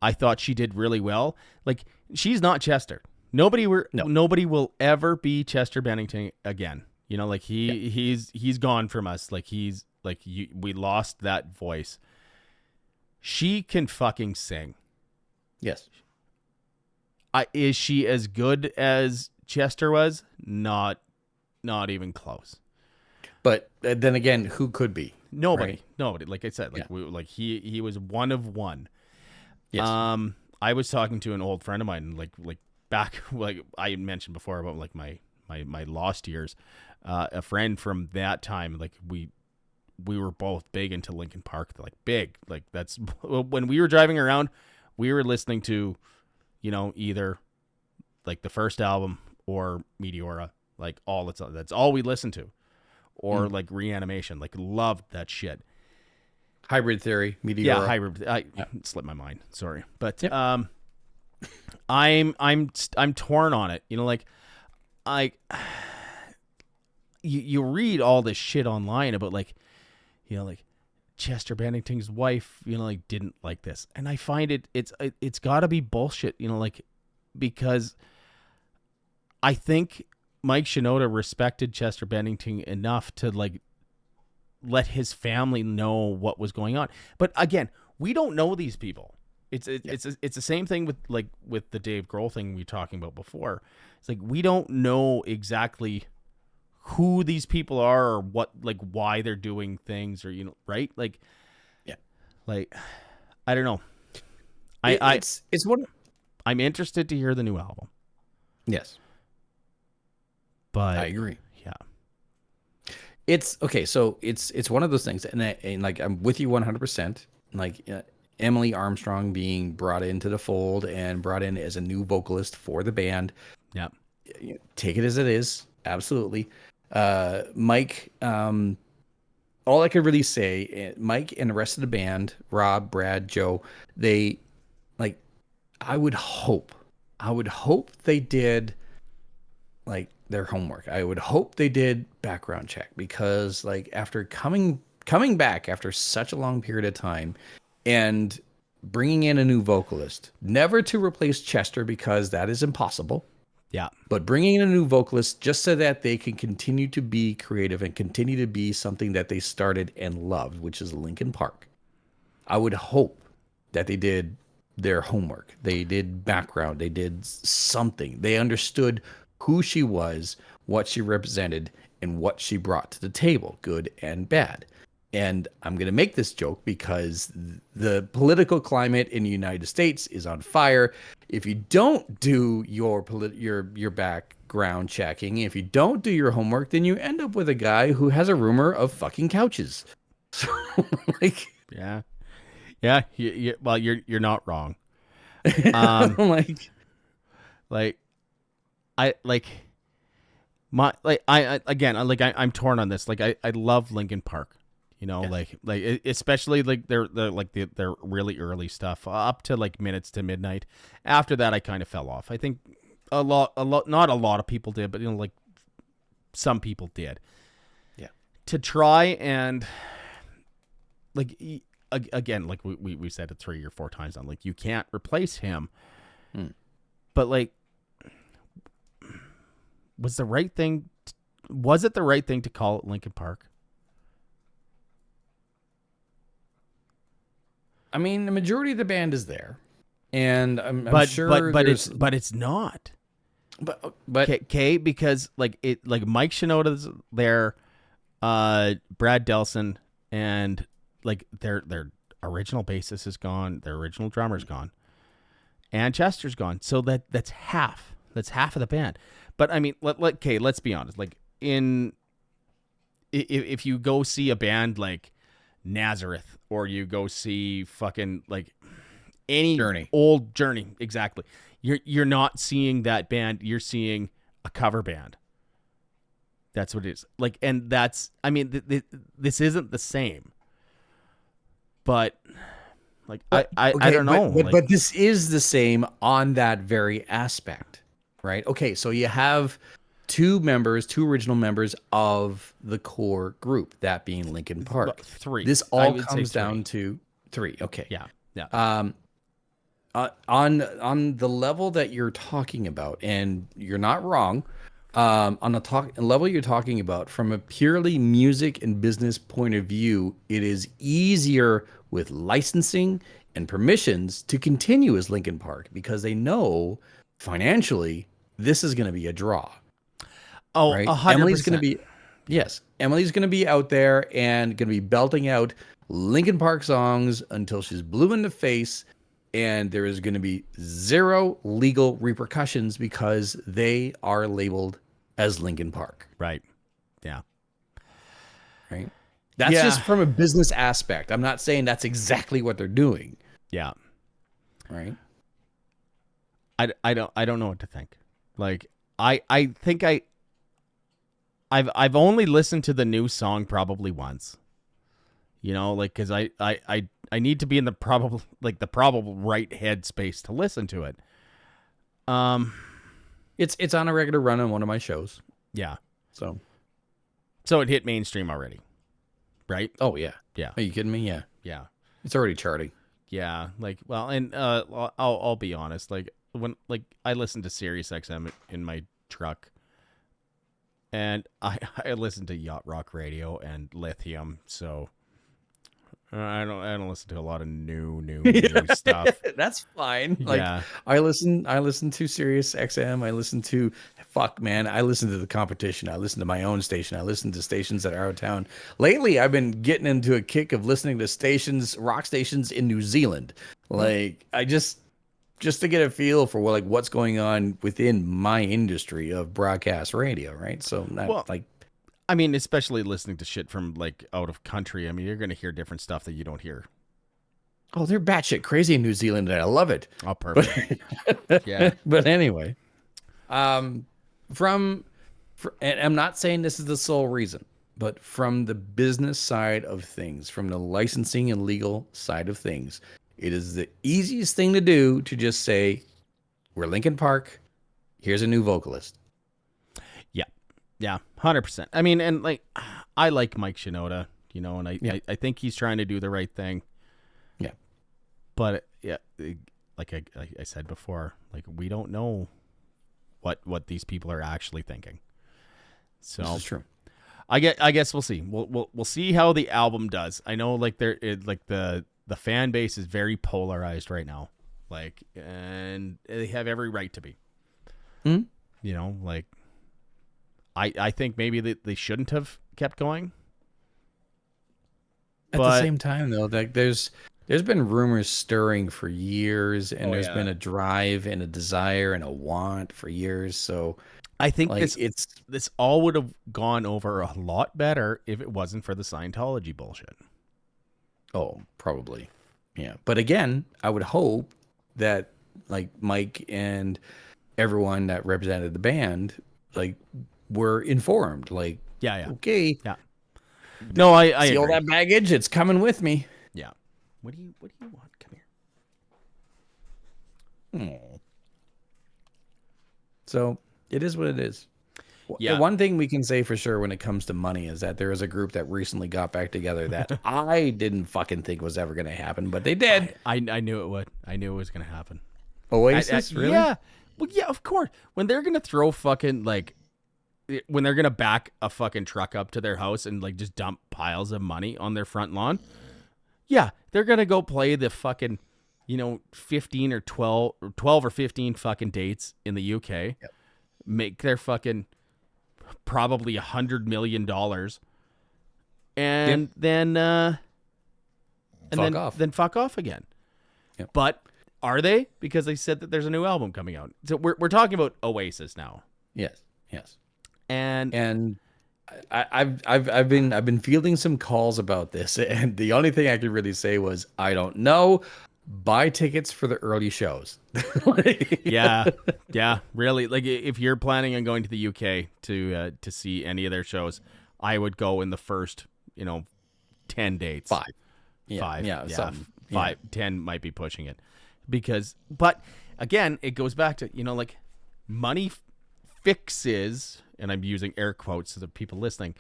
I thought she did really well. Like, she's not Chester. Nobody will ever be Chester Bennington again. You know, like he's gone from us. Like we lost that voice. She can fucking sing. Yes. Is she as good as Chester was? Not even close. But then again, who could be? Nobody. Right? Nobody. Like I said, he was one of one. Yes. I was talking to an old friend of mine, like back, like I mentioned before about like my lost years. A friend from that time, like we were both big into Linkin Park, like big, like that's when we were driving around, we were listening to, you know, either like the first album or Meteora, like that's all we listened to, or like Reanimation, like loved that shit. Hybrid Theory, Meteora. Yeah, Hybrid. I slipped my mind. Sorry, but I'm torn on it. You know, like you read all this shit online about like, you know, like Chester Bennington's wife, you know, like didn't like this, and I find it's got to be bullshit. You know, like because I think Mike Shinoda respected Chester Bennington enough to like let his family know what was going on. But again, we don't know these people. It's the same thing with the Dave Grohl thing we were talking about before. It's like we don't know exactly who these people are or what, like why they're doing things, or, you know, right? Like, yeah, like I don't know. It's one. I'm interested to hear the new album. Yes, but I agree. Yeah. It's okay. So it's one of those things, and like I'm with you 100%. Like Emily Armstrong being brought into the fold and brought in as a new vocalist for the band. Yeah. Take it as it is. Absolutely. Mike. All I could really say, Mike and the rest of the band, Rob, Brad, Joe, they like. I would hope they did like their homework. I would hope they did background check, because like after coming back after such a long period of time and bringing in a new vocalist, never to replace Chester because that is impossible. Yeah. But bringing in a new vocalist just so that they can continue to be creative and continue to be something that they started and loved, which is Linkin Park. I would hope that they did their homework. They did background. They did something. They understood who she was, what she represented, and what she brought to the table, good and bad. And I'm going to make this joke because the political climate in the United States is on fire. If you don't do your background checking, if you don't do your homework, then you end up with a guy who has a rumor of fucking couches. So, like, yeah. Well, you're not wrong. I'm torn on this. Like I love Linkin Park. You know, yeah. Especially like their really early stuff up to like Minutes to Midnight. After that, I kind of fell off. I think a lot, not a lot of people did, but you know, like some people did. Yeah. To try and like again, like we said it 3 or 4 times on, like you can't replace him. But like, was it the right thing to call it Linkin Park? I mean, the majority of the band is there, and I'm sure, but it's not. But okay, because like Mike Shinoda's there, Brad Delson, and like their original bassist is gone, their original drummer's gone, and Chester's gone. So that's half of the band. But I mean, let's be honest. Like if you go see a band like Nazareth, or you go see fucking like any old Journey, exactly, you're not seeing that band. You're seeing a cover band. That's what it is. Like, and that's, I mean, this isn't the same. But like, I don't know. But this is the same on that very aspect, right? Okay, so you have two original members of the core group, that being Linkin Park. 3. This all comes down to 3. Okay. Yeah. Yeah. On the level that you're talking about, and you're not wrong, on the level you're talking about, from a purely music and business point of view, it is easier with licensing and permissions to continue as Linkin Park because they know financially this is going to be a draw, Oh, right? 100%. Emily's going to be out there and going to be belting out Linkin Park songs until she's blue in the face, and there is going to be zero legal repercussions because they are labeled as Linkin Park, Right. Yeah. right? That's Yeah. just from a business aspect. I'm not saying that's exactly what they're doing, Yeah. right? I don't know what to think. Like I think I've only listened to the new song probably once. You know, like cuz I need to be in the probable right headspace to listen to it. Um It's on a regular run on one of my shows. yeah. So, So it hit mainstream already. Right? oh yeah. Yeah. Are you kidding me? Yeah. Yeah. It's already charting. Yeah, like well, and I'll be honest, like when like I listen to Sirius XM in my truck, and I listen to Yacht Rock Radio and Lithium, so I don't listen to a lot of new stuff. That's fine. Like Yeah, I listen to Sirius XM. I listen to I listen to the competition. I listen to my own station. I listen to stations that are out of town. Lately, I've been getting into a kick of listening to rock stations in New Zealand. Like I just to get a feel for what's going on within my industry of broadcast radio, right? So well, like I mean, especially listening to shit from like out of country. I mean, you're gonna hear different stuff that you don't hear. oh, they're batshit crazy in New Zealand, and I love it. Oh, perfect. Yeah, But anyway, from and I'm not saying this is the sole reason, but from the business side of things, from the licensing and legal side of things, it is the easiest thing to do to just say, we're Linkin Park, here's a new vocalist. yeah, 100%. I mean, and like I like Mike Shinoda, you know, and I think he's trying to do the right thing. Yeah. But yeah, like I said before, like we don't know what these people are actually thinking. So This is true. I guess we'll see. We'll see how the album does. I know like the fan base is very polarized right now. Like, and they have every right to be. Hmm? You know, like I think maybe they shouldn't have kept going. At the same time, though, like there's been rumors stirring for years, and there's been a drive and a desire and a want for years. So I think like this all would have gone over a lot better if it wasn't for the Scientology bullshit. oh, probably. Yeah. But again, I would hope that like Mike and everyone that represented the band like were informed. Like, Yeah. okay, Yeah. No, I see agree. all that baggage? It's coming with me. Yeah. What do you want? Come here. Hmm. So it is what it is. Yeah. The one thing we can say for sure when it comes to money is that there is a group that recently got back together that I didn't fucking think was ever going to happen, but they did. I knew it would. I knew it was gonna happen. Oasis, really? Yeah. Well, yeah, of course. When they're gonna throw fucking like, when they're gonna back a fucking truck up to their house and like just dump piles of money on their front lawn, yeah, they're gonna go play the fucking, 15 or 12 or 15 fucking dates in the UK, Yep. make their fucking probably $100 million, and then fuck off again. Yep. But are they? Because they said that there's a new album coming out. So we're talking about Oasis now. Yes. And I've been fielding some calls about this, and the only thing I could really say was I don't know. Buy tickets for the early shows. yeah, really. Like if you're planning on going to the UK to see any of their shows, I would go in the first 10 dates. 5. Five, 10 might be pushing it, but again, it goes back to like money fixes, and I'm using air quotes to the people listening.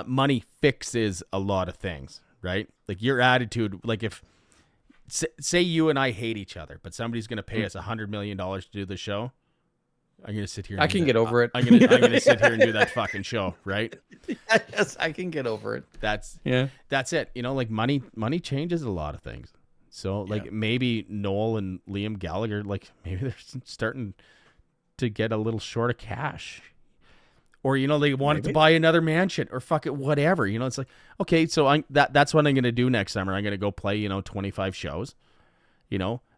Money fixes a lot of things, right? Like your attitude. Like say you and I hate each other, but somebody's going to pay us $100 million to do the show. I'm going to sit here. And I can get over it. I'm gonna sit here and do that fucking show, right? Yes, I can get over it. That's it. You know, like money changes a lot of things. So like maybe Noel and Liam Gallagher, like maybe they're starting to get a little short of cash. Or, you know, they wanted to buy another mansion or fuck it, whatever. You know, it's like, okay, so that's what I'm going to do next summer. I'm going to go play, 25 shows,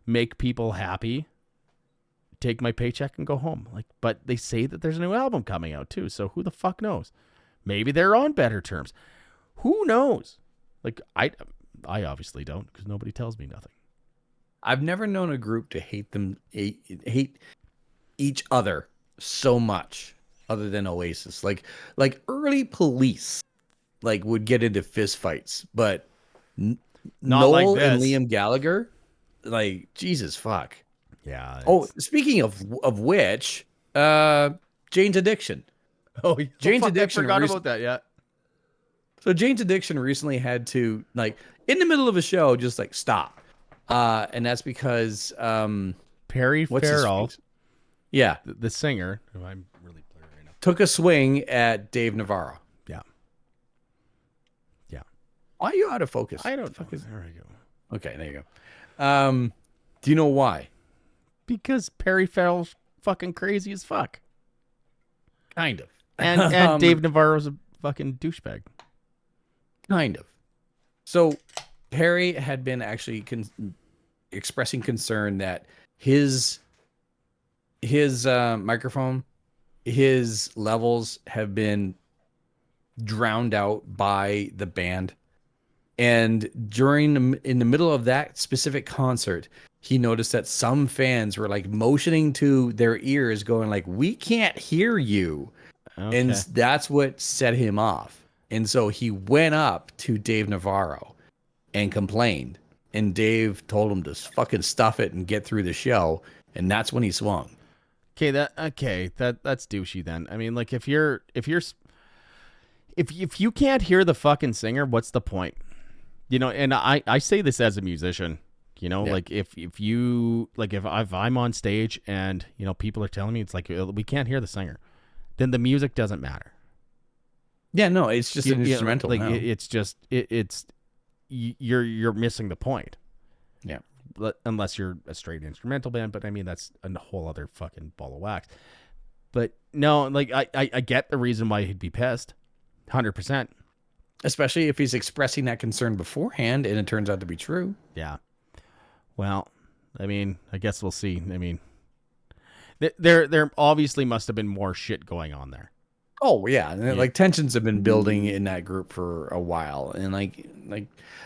make people happy, take my paycheck and go home. Like, but they say that there's a new album coming out too. So who the fuck knows? Maybe they're on better terms. Who knows? Like, I obviously don't, because nobody tells me nothing. I've never known a group to hate each other so much. Other than Oasis, like early Police, like would get into fist fights, but Not Noel like this. and Liam Gallagher, like Jesus fuck. Yeah. Oh, speaking of which, Jane's Addiction. Oh, Jane's Addiction. I forgot about that. Yeah. So Jane's Addiction recently had to, like, in the middle of a show, just like stop, and that's because Perry Farrell, yeah, the singer, who I'm really took a swing at Dave Navarro. Yeah. Why are you out of focus? I don't know. There I go. Okay, there you go. Do you know why? Because Perry Farrell's fucking crazy as fuck. Kind of. And Dave Navarro's a fucking douchebag. Kind of. So Perry had been actually expressing concern that his microphone, his levels have been drowned out by the band. And in the middle of that specific concert, he noticed that some fans were like motioning to their ears going like, we can't hear you. Okay. And that's what set him off. And so he went up to Dave Navarro and complained. And Dave told him to fucking stuff it and get through the show. And that's when he swung. That's douchey then. I mean, like if you can't hear the fucking singer, what's the point? And I say this as a musician, like if I'm on stage and people are telling me it's like we can't hear the singer, then the music doesn't matter. Yeah, no, it's just an instrumental. Like now. it's you're missing the point. Yeah. Unless you're a straight instrumental band, but I mean that's a whole other fucking ball of wax. But no, like I get the reason why he'd be pissed, 100%. Especially if he's expressing that concern beforehand and it turns out to be true. Yeah. Well, I mean, I guess we'll see. I mean, there obviously must have been more shit going on there. Oh yeah, like tensions have been building in that group for a while, and like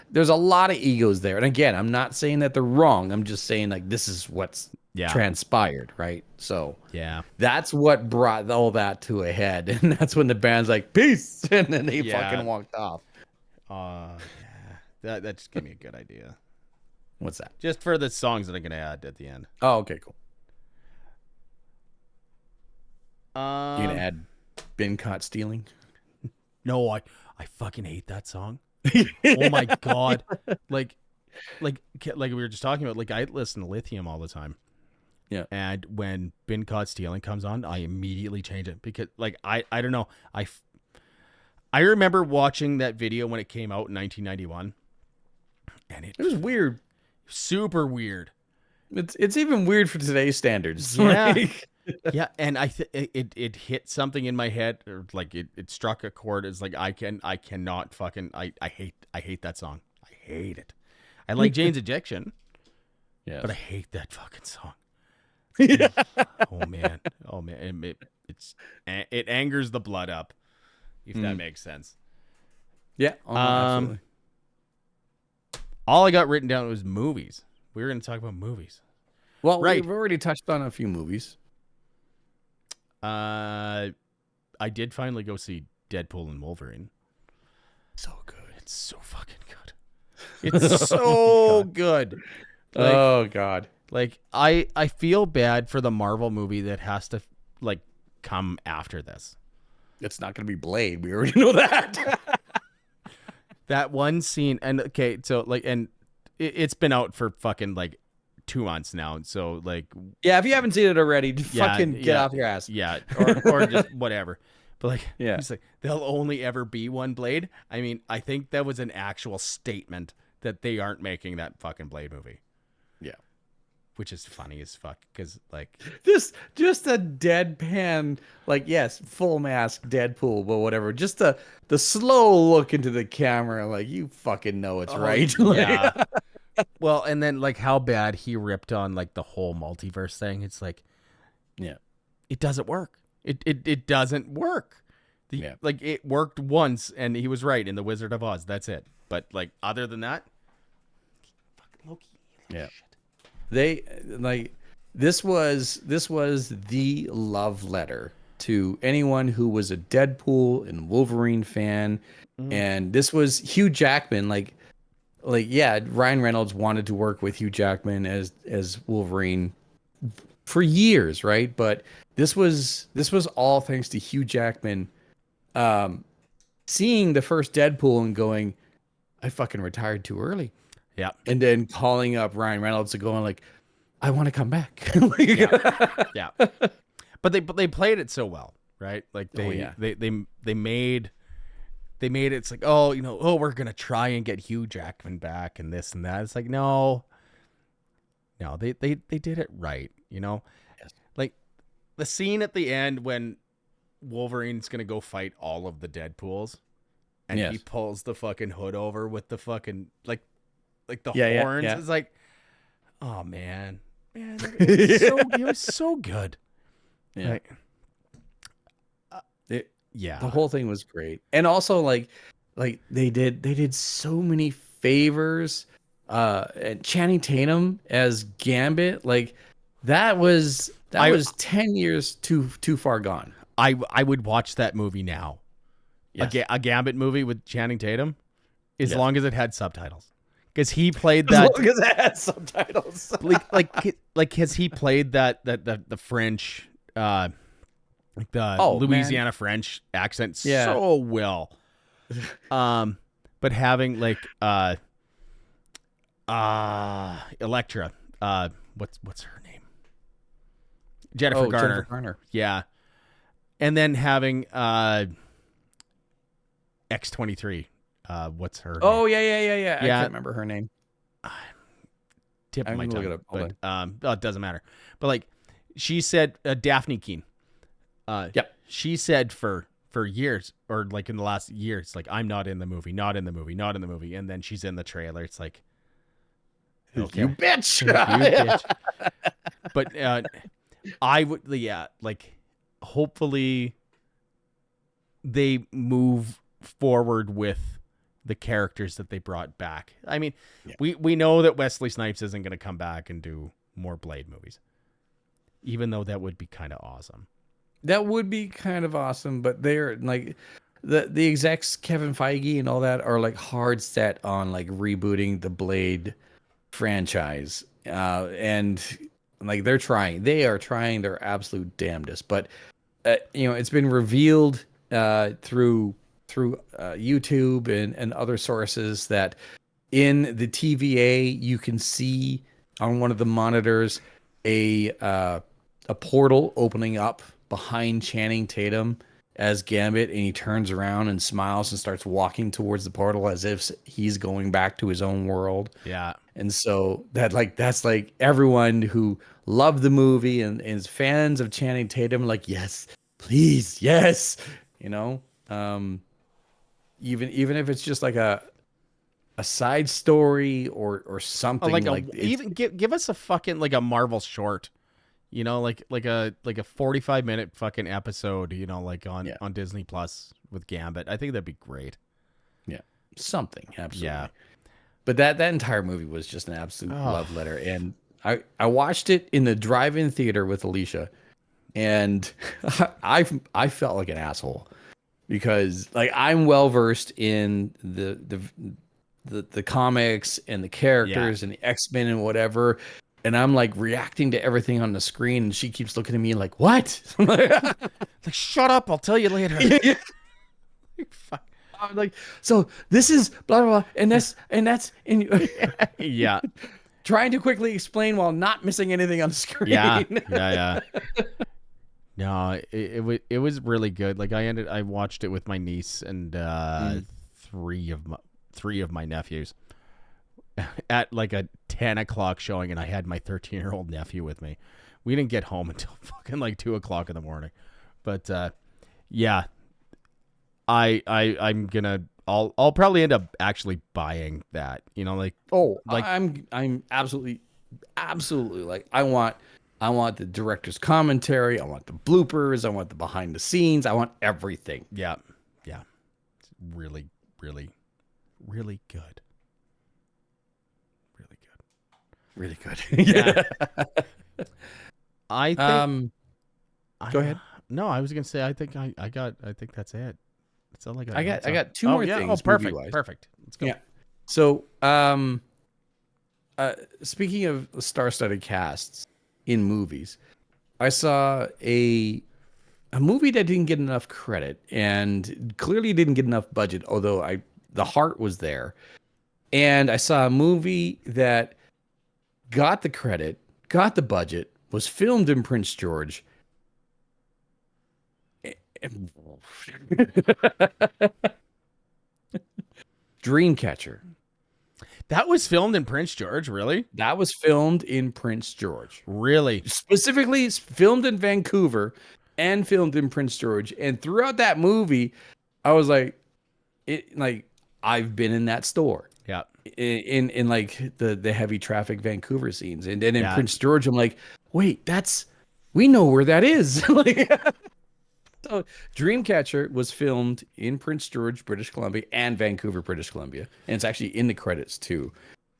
there's a lot of egos there. And again, I'm not saying that they're wrong. I'm just saying like this is what's transpired, right? So yeah, that's what brought all that to a head, and that's when the band's like peace, and then they fucking walked off. That just gave me a good idea. What's that? Just for the songs that I'm gonna add at the end. Oh, okay, cool. You gonna add Been Caught Stealing? No, I fucking hate that song. Oh my god. Like we were just talking about, like I listen to Lithium all the time. Yeah. And when Been Caught Stealing comes on, I immediately change it because like I don't know. I remember watching that video when it came out in 1991. And it was weird. Super weird. It's even weird for today's standards. Yeah. Yeah, and it hit something in my head, or like it struck a chord. It's like I cannot fucking I hate that song. I hate it. I like Jane's Addiction, but I hate that fucking song. Yeah. Oh man, it angers the blood up, if that makes sense. Yeah, absolutely. All I got written down was movies. We were going to talk about movies. Well, we've already touched on a few movies. I did finally go see Deadpool and Wolverine. So good. It's so fucking good. It's so good. Like, oh god. Like I feel bad for the Marvel movie that has to like come after this. It's not going to be Blade. We already know that. That one scene, and okay, so like, and it's been out for fucking like 2 months now. So like, Yeah, if you haven't seen it already, yeah, fucking get off your ass. Yeah, or just whatever. But like, Yeah. he's like, there'll only ever be one Blade. I mean, I think that was an actual statement that they aren't making that fucking Blade movie. Yeah. Which is funny as fuck because like This just a deadpan, like, yes, full mask Deadpool, but whatever. Just the slow look into the camera, like, you fucking know it's right. Yeah. Well, and then like how bad he ripped on like the whole multiverse thing. It's like, Yeah. it doesn't work. It doesn't work. Like it worked once, and he was right in the Wizard of Oz. That's it. But like other than that, fucking Loki. Yeah. They like this was the love letter to anyone who was a Deadpool and Wolverine fan, and this was Hugh Jackman. Like yeah, Ryan Reynolds wanted to work with Hugh Jackman as Wolverine for years, right? But this was all thanks to Hugh Jackman seeing the first Deadpool and going, I fucking retired too early. Yeah. And then calling up Ryan Reynolds and going like, I want to come back. Yeah. But they played it so well, right? Like they made it. It's like, oh, you know, oh, we're gonna try and get Hugh Jackman back and this and that. It's like, no, they did it right, you know. Yes. Like the scene at the end when Wolverine's gonna go fight all of the Deadpools, and he pulls the fucking hood over with the fucking like the horns. Yeah. It's like, oh man, it was so good. Yeah. Like, The whole thing was great. And also like they did so many favors. And Channing Tatum as Gambit, like that was 10 years too far gone. I would watch that movie now. Yes. A Gambit movie with Channing Tatum, as long as it had subtitles. Because he played that. As long as it had subtitles. like has he played that the French, like the Louisiana French accent so well. But having like Electra, what's her name? Jennifer Garner. Yeah. And then having X-23. What's her name? Oh yeah. I can't remember her name. Tip of my tongue. Look it up. But it doesn't matter. But like she said, Daphne Keane. She said for years, or like in the last year, it's like, I'm not in the movie, and then she's in the trailer. It's like, okay. You bitch. You bitch. But I would, like, hopefully they move forward with the characters that they brought back. I mean, we know that Wesley Snipes isn't going to come back and do more Blade movies, even though that would be kind of awesome. That would be kind of awesome, but they're like the execs, Kevin Feige and all that, are like hard set on like rebooting the Blade franchise, and like they are trying their absolute damnedest. But you know, it's been revealed through YouTube and other sources that in the TVA you can see on one of the monitors a portal opening up behind Channing Tatum as Gambit, and he turns around and smiles and starts walking towards the portal as if he's going back to his own world. Yeah. And so that's like everyone who loved the movie and is fans of Channing Tatum, like, yes, please, yes. You know? Even if it's just like a side story or something, like even give us a fucking like a Marvel short. You know, like a 45-minute fucking episode, you know, like on Disney Plus with Gambit. I think that'd be great. Yeah. Something, absolutely. Yeah. But that entire movie was just an absolute love letter. And I watched it in the drive-in theater with Alicia, and I felt like an asshole because like I'm well versed in the comics and the characters and the X-Men and whatever. And I'm like reacting to everything on the screen, and she keeps looking at me like, "What?" Like, shut up! I'll tell you later. Fuck. like, so this is blah blah blah, and that's and Yeah. trying to quickly explain while not missing anything on the Yeah. screen. Yeah. No, it was really good. Like I watched it with my niece and Mm. three of my nephews at like a 10 o'clock showing, and I had my 13-year-old nephew with me. We didn't get home until fucking like 2 o'clock in the morning. But yeah, I'm gonna I'll probably end up actually buying that. You know, Oh, like I'm absolutely like I want the director's commentary, I want the bloopers, I want the behind the scenes, I want everything. yeah, yeah, it's really, really, really good, really good. Really good. Yeah, I think. Go ahead. No, I was gonna say I think I think that's it. That's all I got. I got two Oh more yeah. things Oh, perfect. movie-wise. Perfect. Let's go. Yeah. So, speaking of star-studded casts in movies, I saw a movie that didn't get enough credit and clearly didn't get enough budget, although the heart was there. And I saw a movie that got the credit, got the budget, was filmed in Prince George. Dreamcatcher. That was filmed in Prince George, really? That was filmed in Prince George. Really? Specifically filmed in Vancouver and filmed in Prince George. And throughout that movie, I was like, I've been in that store. Yeah. In like the heavy traffic Vancouver scenes. And then in Yeah. Prince George, I'm like, wait, we know where that is. Like, so Dreamcatcher was filmed in Prince George, British Columbia, and Vancouver, British Columbia. And it's actually in the credits too.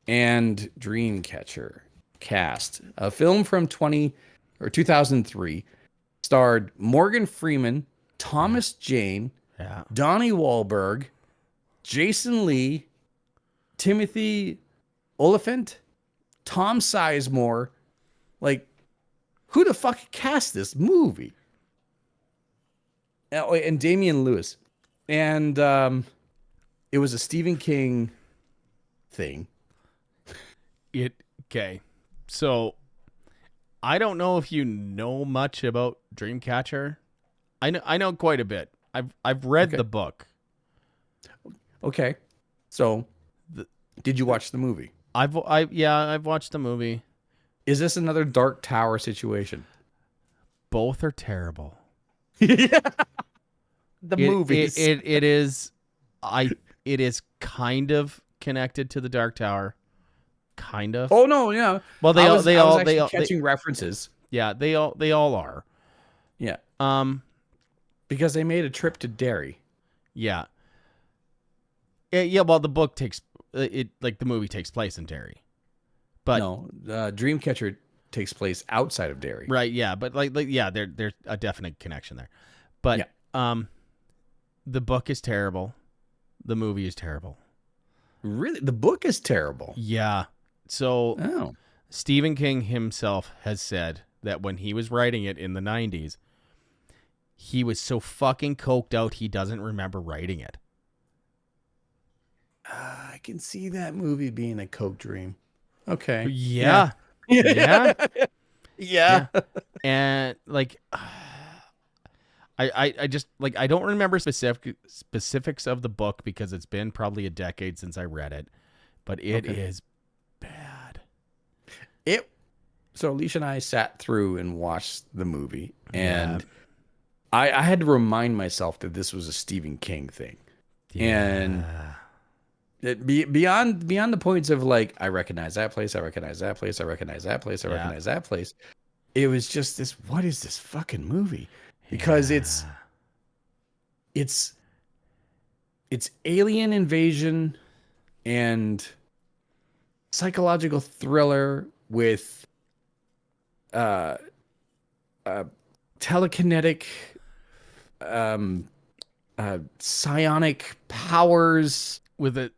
And Dreamcatcher cast, a film from 2003, starred Morgan Freeman, Thomas Jane, Yeah. Donnie Wahlberg, Jason Lee, Timothy Oliphant, Tom Sizemore. Like, who the fuck cast this movie? Oh, and Damian Lewis. And it was a Stephen King thing. Okay. So I don't know if you know much about Dreamcatcher. I know quite a bit. I've read Okay. the book. Okay. So did you watch the movie? I've watched the movie. Is this another Dark Tower situation? Both are terrible. Yeah. The It- movies. It is it is kind of connected to the Dark Tower. Kind of. Oh no, yeah. Well, I was actually catching references. yeah, they all are. Yeah. Because they made a trip to Derry. Yeah. Yeah, well, the book takes the movie takes place in Derry. But no, Dreamcatcher takes place outside of Derry. Right, yeah, but yeah, there's a definite connection there. But the book is terrible. The movie is terrible. Really? The book is terrible. Yeah. So Stephen King himself has said that when he was writing it in the 90s, he was so fucking coked out he doesn't remember writing it. I can see that movie being a coke dream. Okay. Yeah. Yeah. Yeah. And like I just like I don't remember specifics of the book because it's been probably a decade since I read it, but it is bad. So Alicia and I sat through and watched the movie, and I had to remind myself that this was a Stephen King thing. And beyond the points of like, I recognize that place, I recognize that place, I recognize that place, I recognize that place. It was just this, what is this fucking movie? Because it's alien invasion and psychological thriller with telekinetic psionic powers with a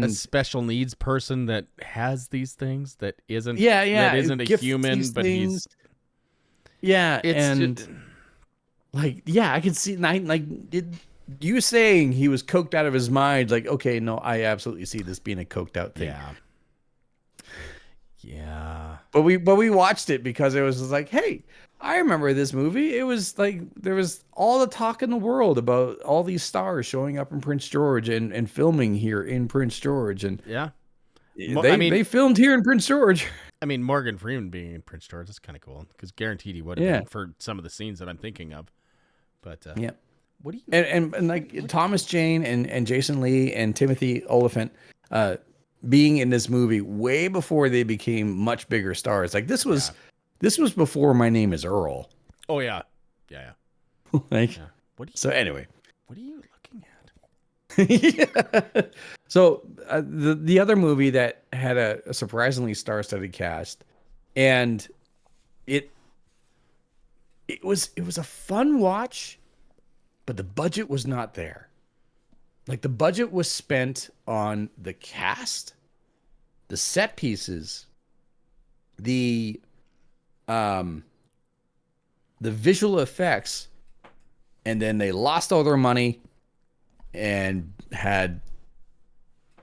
special needs person that has these things that isn't that isn't a human, but he's I can see like it. you saying he was coked out of his mind, like, okay, no, I absolutely see this being a coked out thing. Yeah. Yeah. But we watched it because it was just like, hey, I remember this movie. It was like there was all the talk in the world about all these stars showing up in Prince George and filming here in Prince George, and Yeah. they filmed here in Prince George. I mean, Morgan Freeman being in Prince George is kind of cool because guaranteed he would have Yeah. been for some of the scenes that I'm thinking of. But Yeah. what do you? And like Thomas Jane and Jason Lee and Timothy Oliphant being in this movie way before they became much bigger stars. Like this was before My Name Is Earl. Oh yeah, yeah. Like, Yeah. What do you? so anyway. What are you looking at? Yeah. So the other movie that had a surprisingly star-studded cast, and it was a fun watch, but the budget was not there. Like the budget was spent on the cast, the set pieces, the visual effects, and then they lost all their money and had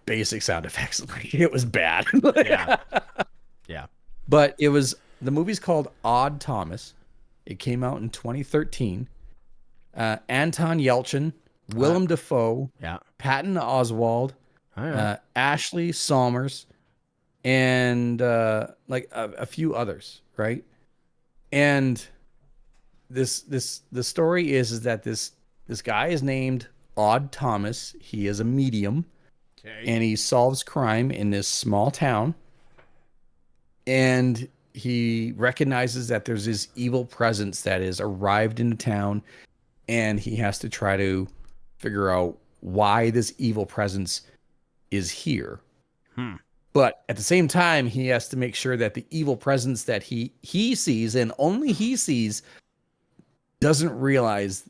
basic sound effects. It was bad. Yeah. Yeah. But the movie's called Odd Thomas. It came out in 2013. Anton Yelchin, Willem Dafoe, Yeah. Patton Oswalt, Oh, yeah. Ashley Salmers, and like a few others, right? And the story is that this guy is named Odd Thomas. He is a medium, and he solves crime in this small town. And he recognizes that there's this evil presence that has arrived into town, and he has to try to figure out why this evil presence is here. But at the same time, he has to make sure that the evil presence that he sees, and only he sees, doesn't realize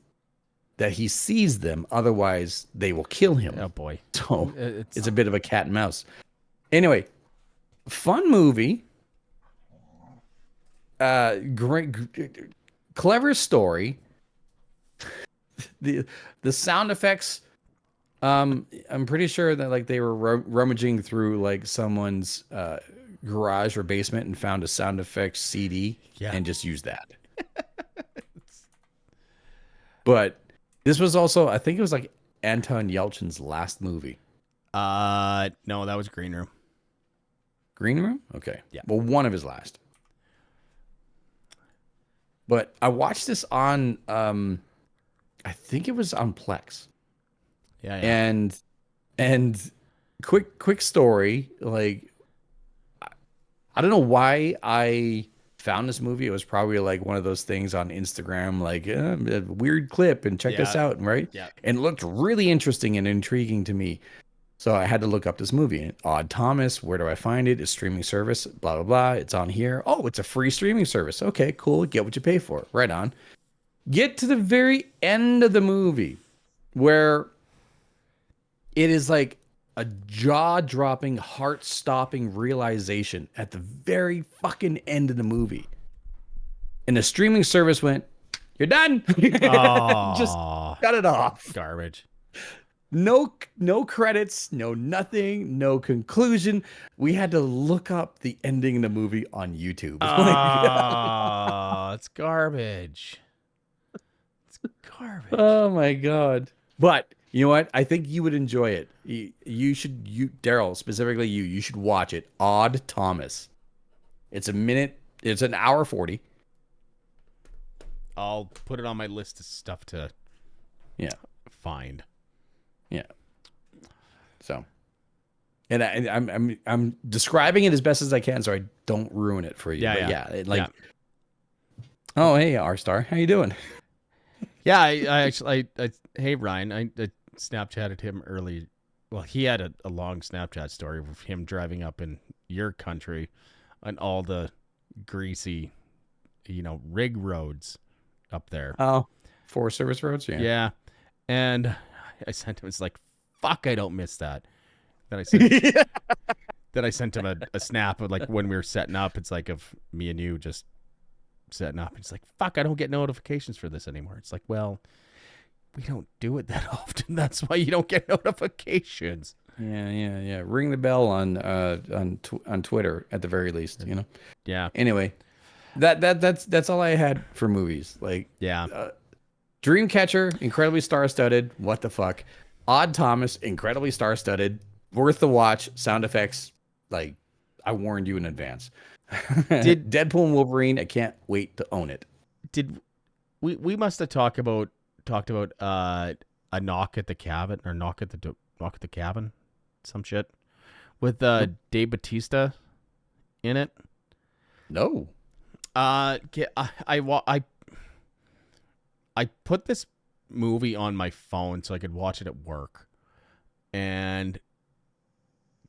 that he sees them. Otherwise, they will kill him. Oh boy. So it's a bit of a cat and mouse. Anyway, fun movie. Great, clever story. The sound effects. I'm pretty sure that like they were rummaging through like someone's garage or basement and found a sound effects CD and just used that. But this was also, I think it was like Anton Yelchin's last movie. No, that was Green Room. Green Room? Okay. Yeah. Well, one of his last. But I watched this on I think it was on Plex. Yeah, yeah. And quick story, like I don't know why I found this movie. It was probably like one of those things on Instagram, like a weird clip and check this out, right? Yeah. And it looked really interesting and intriguing to me. So I had to look up this movie. Odd Thomas, where do I find it? A streaming service, blah, blah, blah. It's on here. Oh, it's a free streaming service. Okay, cool. Get what you pay for. Right on. Get to the very end of the movie where it is like a jaw-dropping, heart-stopping realization at the very fucking end of the movie. And the streaming service went, "You're done." Just cut it off. Garbage. No credits, no nothing, no conclusion. We had to look up the ending of the movie on YouTube. Oh, it's garbage. It's garbage. Oh my God. But you know what? I think you would enjoy it. You should, Daryl, specifically you should watch it. Odd Thomas. It's an hour 40. I'll put it on my list of stuff to find. Yeah. So, and I'm describing it as best as I can, so I don't ruin it for you. Yeah. Oh, hey, R-Star, how you doing? Yeah, I actually, hey Ryan, I Snapchatted him early. Well, he had a long Snapchat story of him driving up in your country on all the greasy, rig roads up there. Oh, Forest Service roads, yeah. Yeah, and I sent him. It's like, fuck, I don't miss that. Then I sent. Then I sent him a snap of like when we were setting up. It's like of me and you just setting up. It's like, fuck, I don't get notifications for this anymore. It's like, well, we don't do it that often. That's why you don't get notifications. Yeah. Ring the bell on Twitter at the very least, you know. Yeah. Anyway, that's all I had for movies. Like, Yeah. Dreamcatcher, incredibly star-studded. What the fuck? Odd Thomas, incredibly star-studded. Worth the watch. Sound effects, like, I warned you in advance. Deadpool and Wolverine, I can't wait to own it. Did we must have talked about a knock at the cabin or knock at the cabin, some shit with Dave Bautista in it. No. I put this movie on my phone so I could watch it at work, and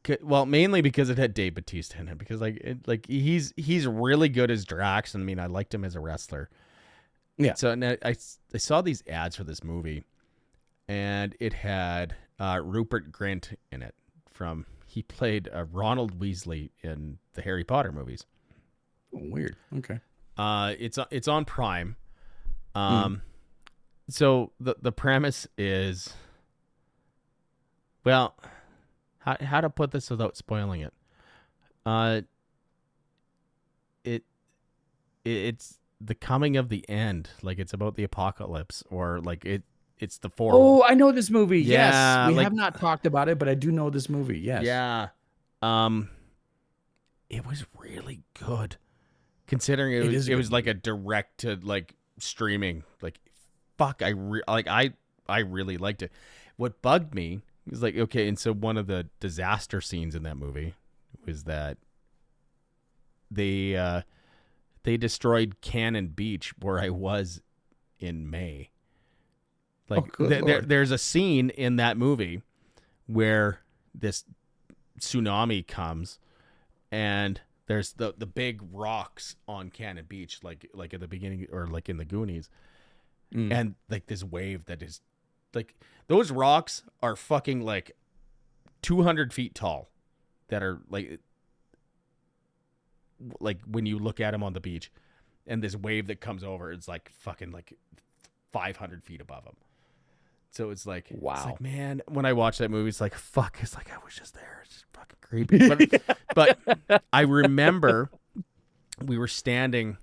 mainly because it had Dave Bautista in it, because he's really good as Drax, and I mean I liked him as a wrestler. Yeah. So I saw these ads for this movie, and it had Rupert Grint in it. He played Ronald Weasley in the Harry Potter movies. Oh, weird. Okay. It's on Prime. So the premise is, well, how to put this without spoiling it? It's the coming of the end. Like, it's about the apocalypse, or like it's the four. Oh, I know this movie. Yeah, yes, we have not talked about it, but I do know this movie. Yes. Yeah. It was really good, considering it was like a direct to like streaming. Like, fuck, I really liked it. What bugged me was like, okay, and so one of the disaster scenes in that movie was that they destroyed Cannon Beach, where I was in May. Like, there's a scene in that movie where this tsunami comes, and there's the big rocks on Cannon Beach, like at the beginning, or like in the Goonies, and like this wave that is like, those rocks are fucking like 200 feet tall, that are like when you look at them on the beach, and this wave that comes over, it's like fucking like 500 feet above them. So it's like, wow. It's like, man, when I watch that movie, it's like, fuck, it's like I was just there. It's just fucking creepy. But I remember we were standing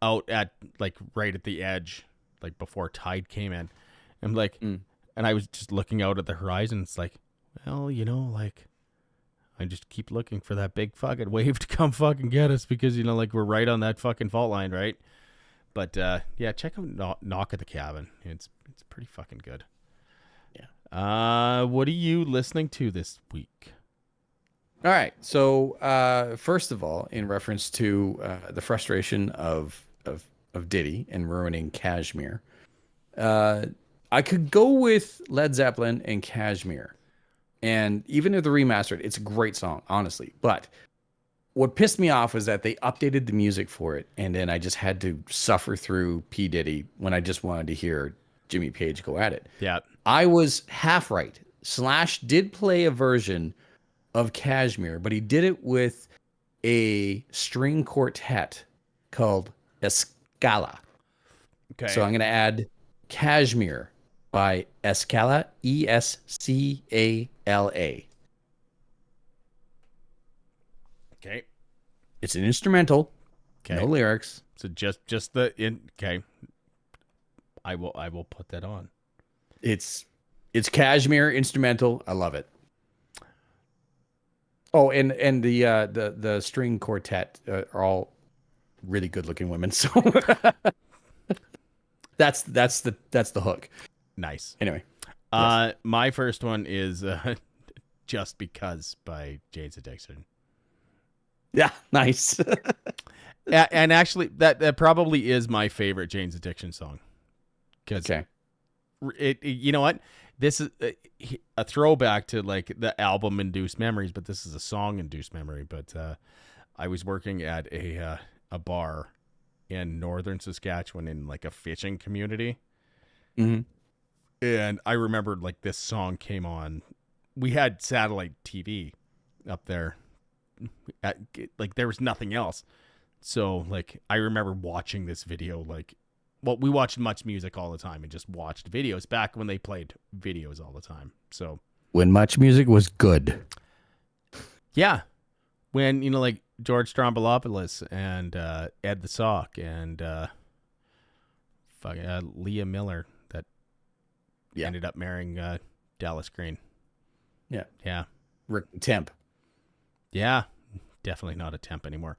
out at like right at the edge, like before tide came in. I'm like, and I was just looking out at the horizon. It's like, well, you know, like, I just keep looking for that big fucking wave to come fucking get us, because, you know, like, we're right on that fucking fault line, right? But yeah, check out Knock at the Cabin. It's pretty fucking good. Yeah. What are you listening to this week? All right. So first of all, in reference to the frustration of Diddy and ruining Kashmir, I could go with Led Zeppelin and Kashmir. And even if the remastered, it's a great song, honestly. But what pissed me off was that they updated the music for it, and then I just had to suffer through P. Diddy when I just wanted to hear Jimmy Page go at it. Yeah. I was half right. Slash did play a version of Kashmir, but he did it with a string quartet called Escala. Okay. So I'm going to add Kashmir by Escala, Escala. Okay. It's an instrumental. Okay. No lyrics. So just the in. Okay. I will put that on. It's Kashmir instrumental. I love it. Oh, and the string quartet are all really good looking women. So that's the hook. Nice. Anyway, yes. My first one is Just Because by Jane's Addiction. Yeah, nice. And actually, that probably is my favorite Jane's Addiction song. Because it, you know what? This is a throwback to like the album Induced Memories, but this is a song Induced Memory. But I was working at a bar in northern Saskatchewan in like a fishing community. Mm-hmm. And I remember like this song came on. We had satellite TV up there. Like there was nothing else. So like I remember watching this video like well, we watched Much Music all the time and just watched videos back when they played videos all the time. So When Much Music was good. yeah, when like George Stroumboulopoulos and Ed the Sock and Leah Miller that ended up marrying Dallas Green. Yeah. Yeah. Rick Temp. Yeah. Definitely not a temp anymore.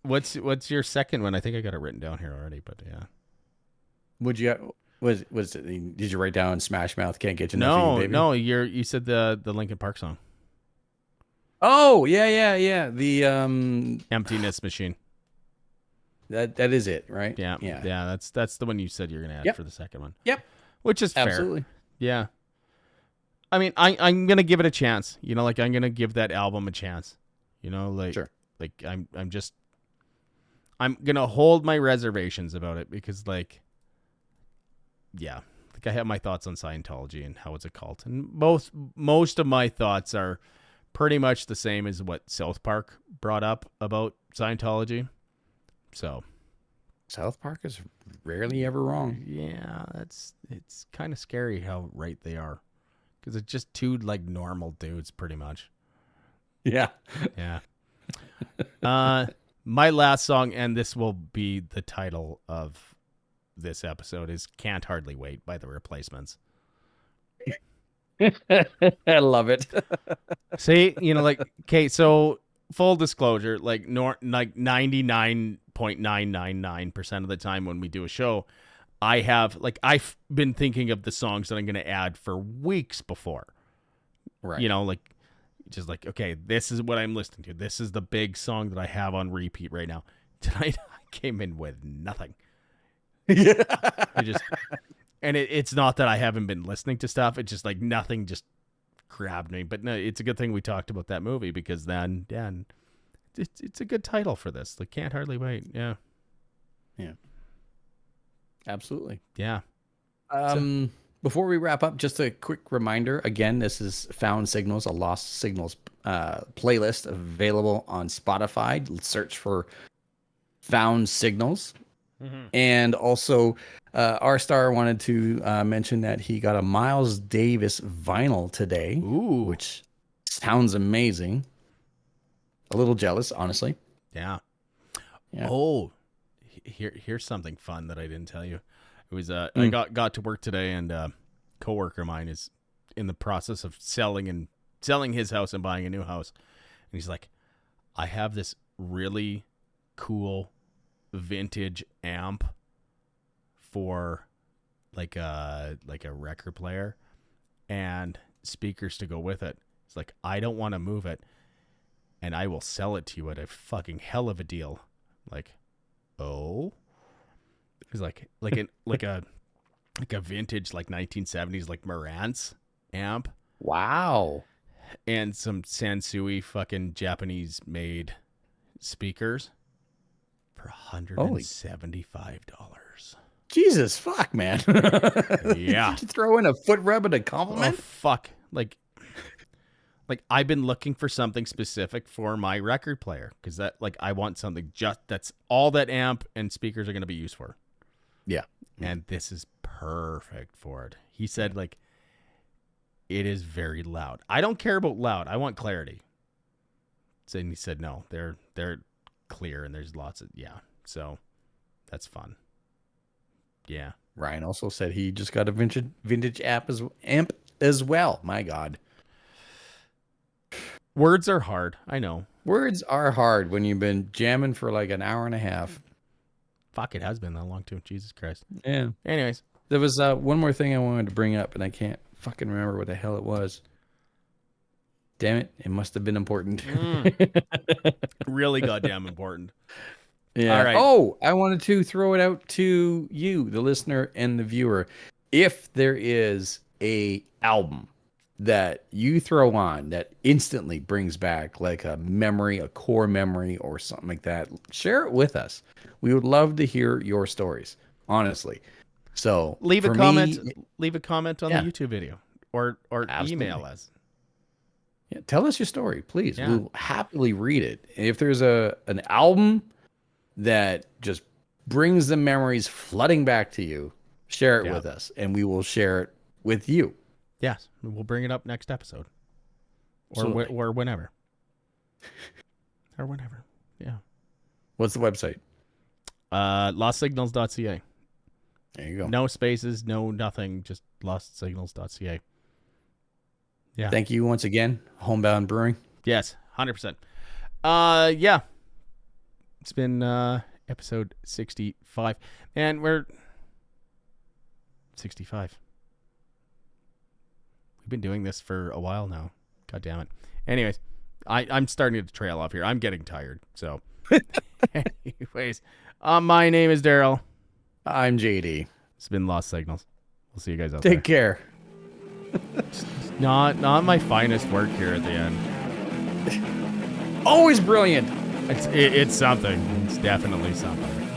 What's your second one? I think I got it written down here already, but yeah. Would you was it, did you write down Smash Mouth Can't Get You Enough of You, Baby? No, you said the Linkin Park song. Oh, yeah. The Emptiness Machine. that is it, right? Yeah. That's the one you said you're gonna add for the second one. Yep. Which is fair. Absolutely. Yeah. I mean, I'm gonna give it a chance. Like I'm gonna give that album a chance. Sure. Like I'm gonna hold my reservations about it because like I have my thoughts on Scientology and how it's a cult, and most of my thoughts are pretty much the same as what South Park brought up about Scientology. So South Park is rarely ever wrong. yeah, it's kind of scary how right they are, because it's just two like normal dudes pretty much. Yeah. Yeah. My last song, and this will be the title of this episode, is Can't Hardly Wait by The Replacements. I love it. See, okay, so full disclosure, like 99.999% of the time when we do a show, I've been thinking of the songs that I'm going to add for weeks before. Right. Just like, okay, this is what I'm listening to. This is the big song that I have on repeat right now. Tonight, I came in with nothing. Yeah. It's not that I haven't been listening to stuff. It's just like nothing just grabbed me. But no, it's a good thing we talked about that movie, because then it's a good title for this. Like, Can't Hardly Wait. Yeah. Yeah. Absolutely. Yeah. Before we wrap up, just a quick reminder. Again, this is Found Signals, a Lost Signals playlist available on Spotify. Search for Found Signals. Mm-hmm. And also, R Star wanted to mention that he got a Miles Davis vinyl today. Ooh. Which sounds amazing. A little jealous, honestly. Yeah. Oh, here's something fun that I didn't tell you. It was I got to work today, and a coworker of mine is in the process of selling his house and buying a new house. And he's like, I have this really cool vintage amp for like a record player and speakers to go with it. It's like, I don't want to move it, and I will sell it to you at a fucking hell of a deal. Like, oh. He's like a vintage like 1970s like Marantz amp. Wow. And some Sansui fucking Japanese made speakers for $175. Jesus fuck, man. Yeah. Did you throw in a foot rub and a compliment? Oh fuck. Like I've been looking for something specific for my record player, because that, like, I want something that's all that amp and speakers are going to be used for. Yeah. And this is perfect for it. He said, like, it is very loud. I don't care about loud. I want clarity. And he said, no, they're clear, and there's lots of, so that's fun. Yeah. Ryan also said he just got a vintage amp as well. My God. Words are hard. I know. Words are hard when you've been jamming for like an hour and a half. Fuck, it has been that long too. Jesus Christ. Yeah. Anyways. There was one more thing I wanted to bring up, and I can't fucking remember what the hell it was. Damn it. It must have been important. Really goddamn important. Yeah. All right. Oh, I wanted to throw it out to you, the listener and the viewer. If there is a album that you throw on that instantly brings back like a memory, a core memory or something like that, share it with us. We would love to hear your stories, honestly. So leave a comment on the YouTube video or Absolutely. Email us. Yeah, tell us your story, please. Yeah. We'll happily read it. If there's an album that just brings the memories flooding back to you, share it Yeah. with us, and we will share it with you. Yes, we'll bring it up next episode, Absolutely. or whenever, or whenever. Yeah. What's the website? Lostsignals.ca. There you go. No spaces, no nothing, just lostsignals.ca. Yeah. Thank you once again, Homebound Brewing. Yes, 100%. Yeah. It's been episode 65. And we're 65. We've been doing this for a while now. God damn it. Anyways, I'm starting to trail off here. I'm getting tired. So, anyways, my name is Daryl. I'm JD. It's been Lost Signals. We'll see you guys out there. Take care. Not my finest work here at the end. Always brilliant. It's something. It's definitely something.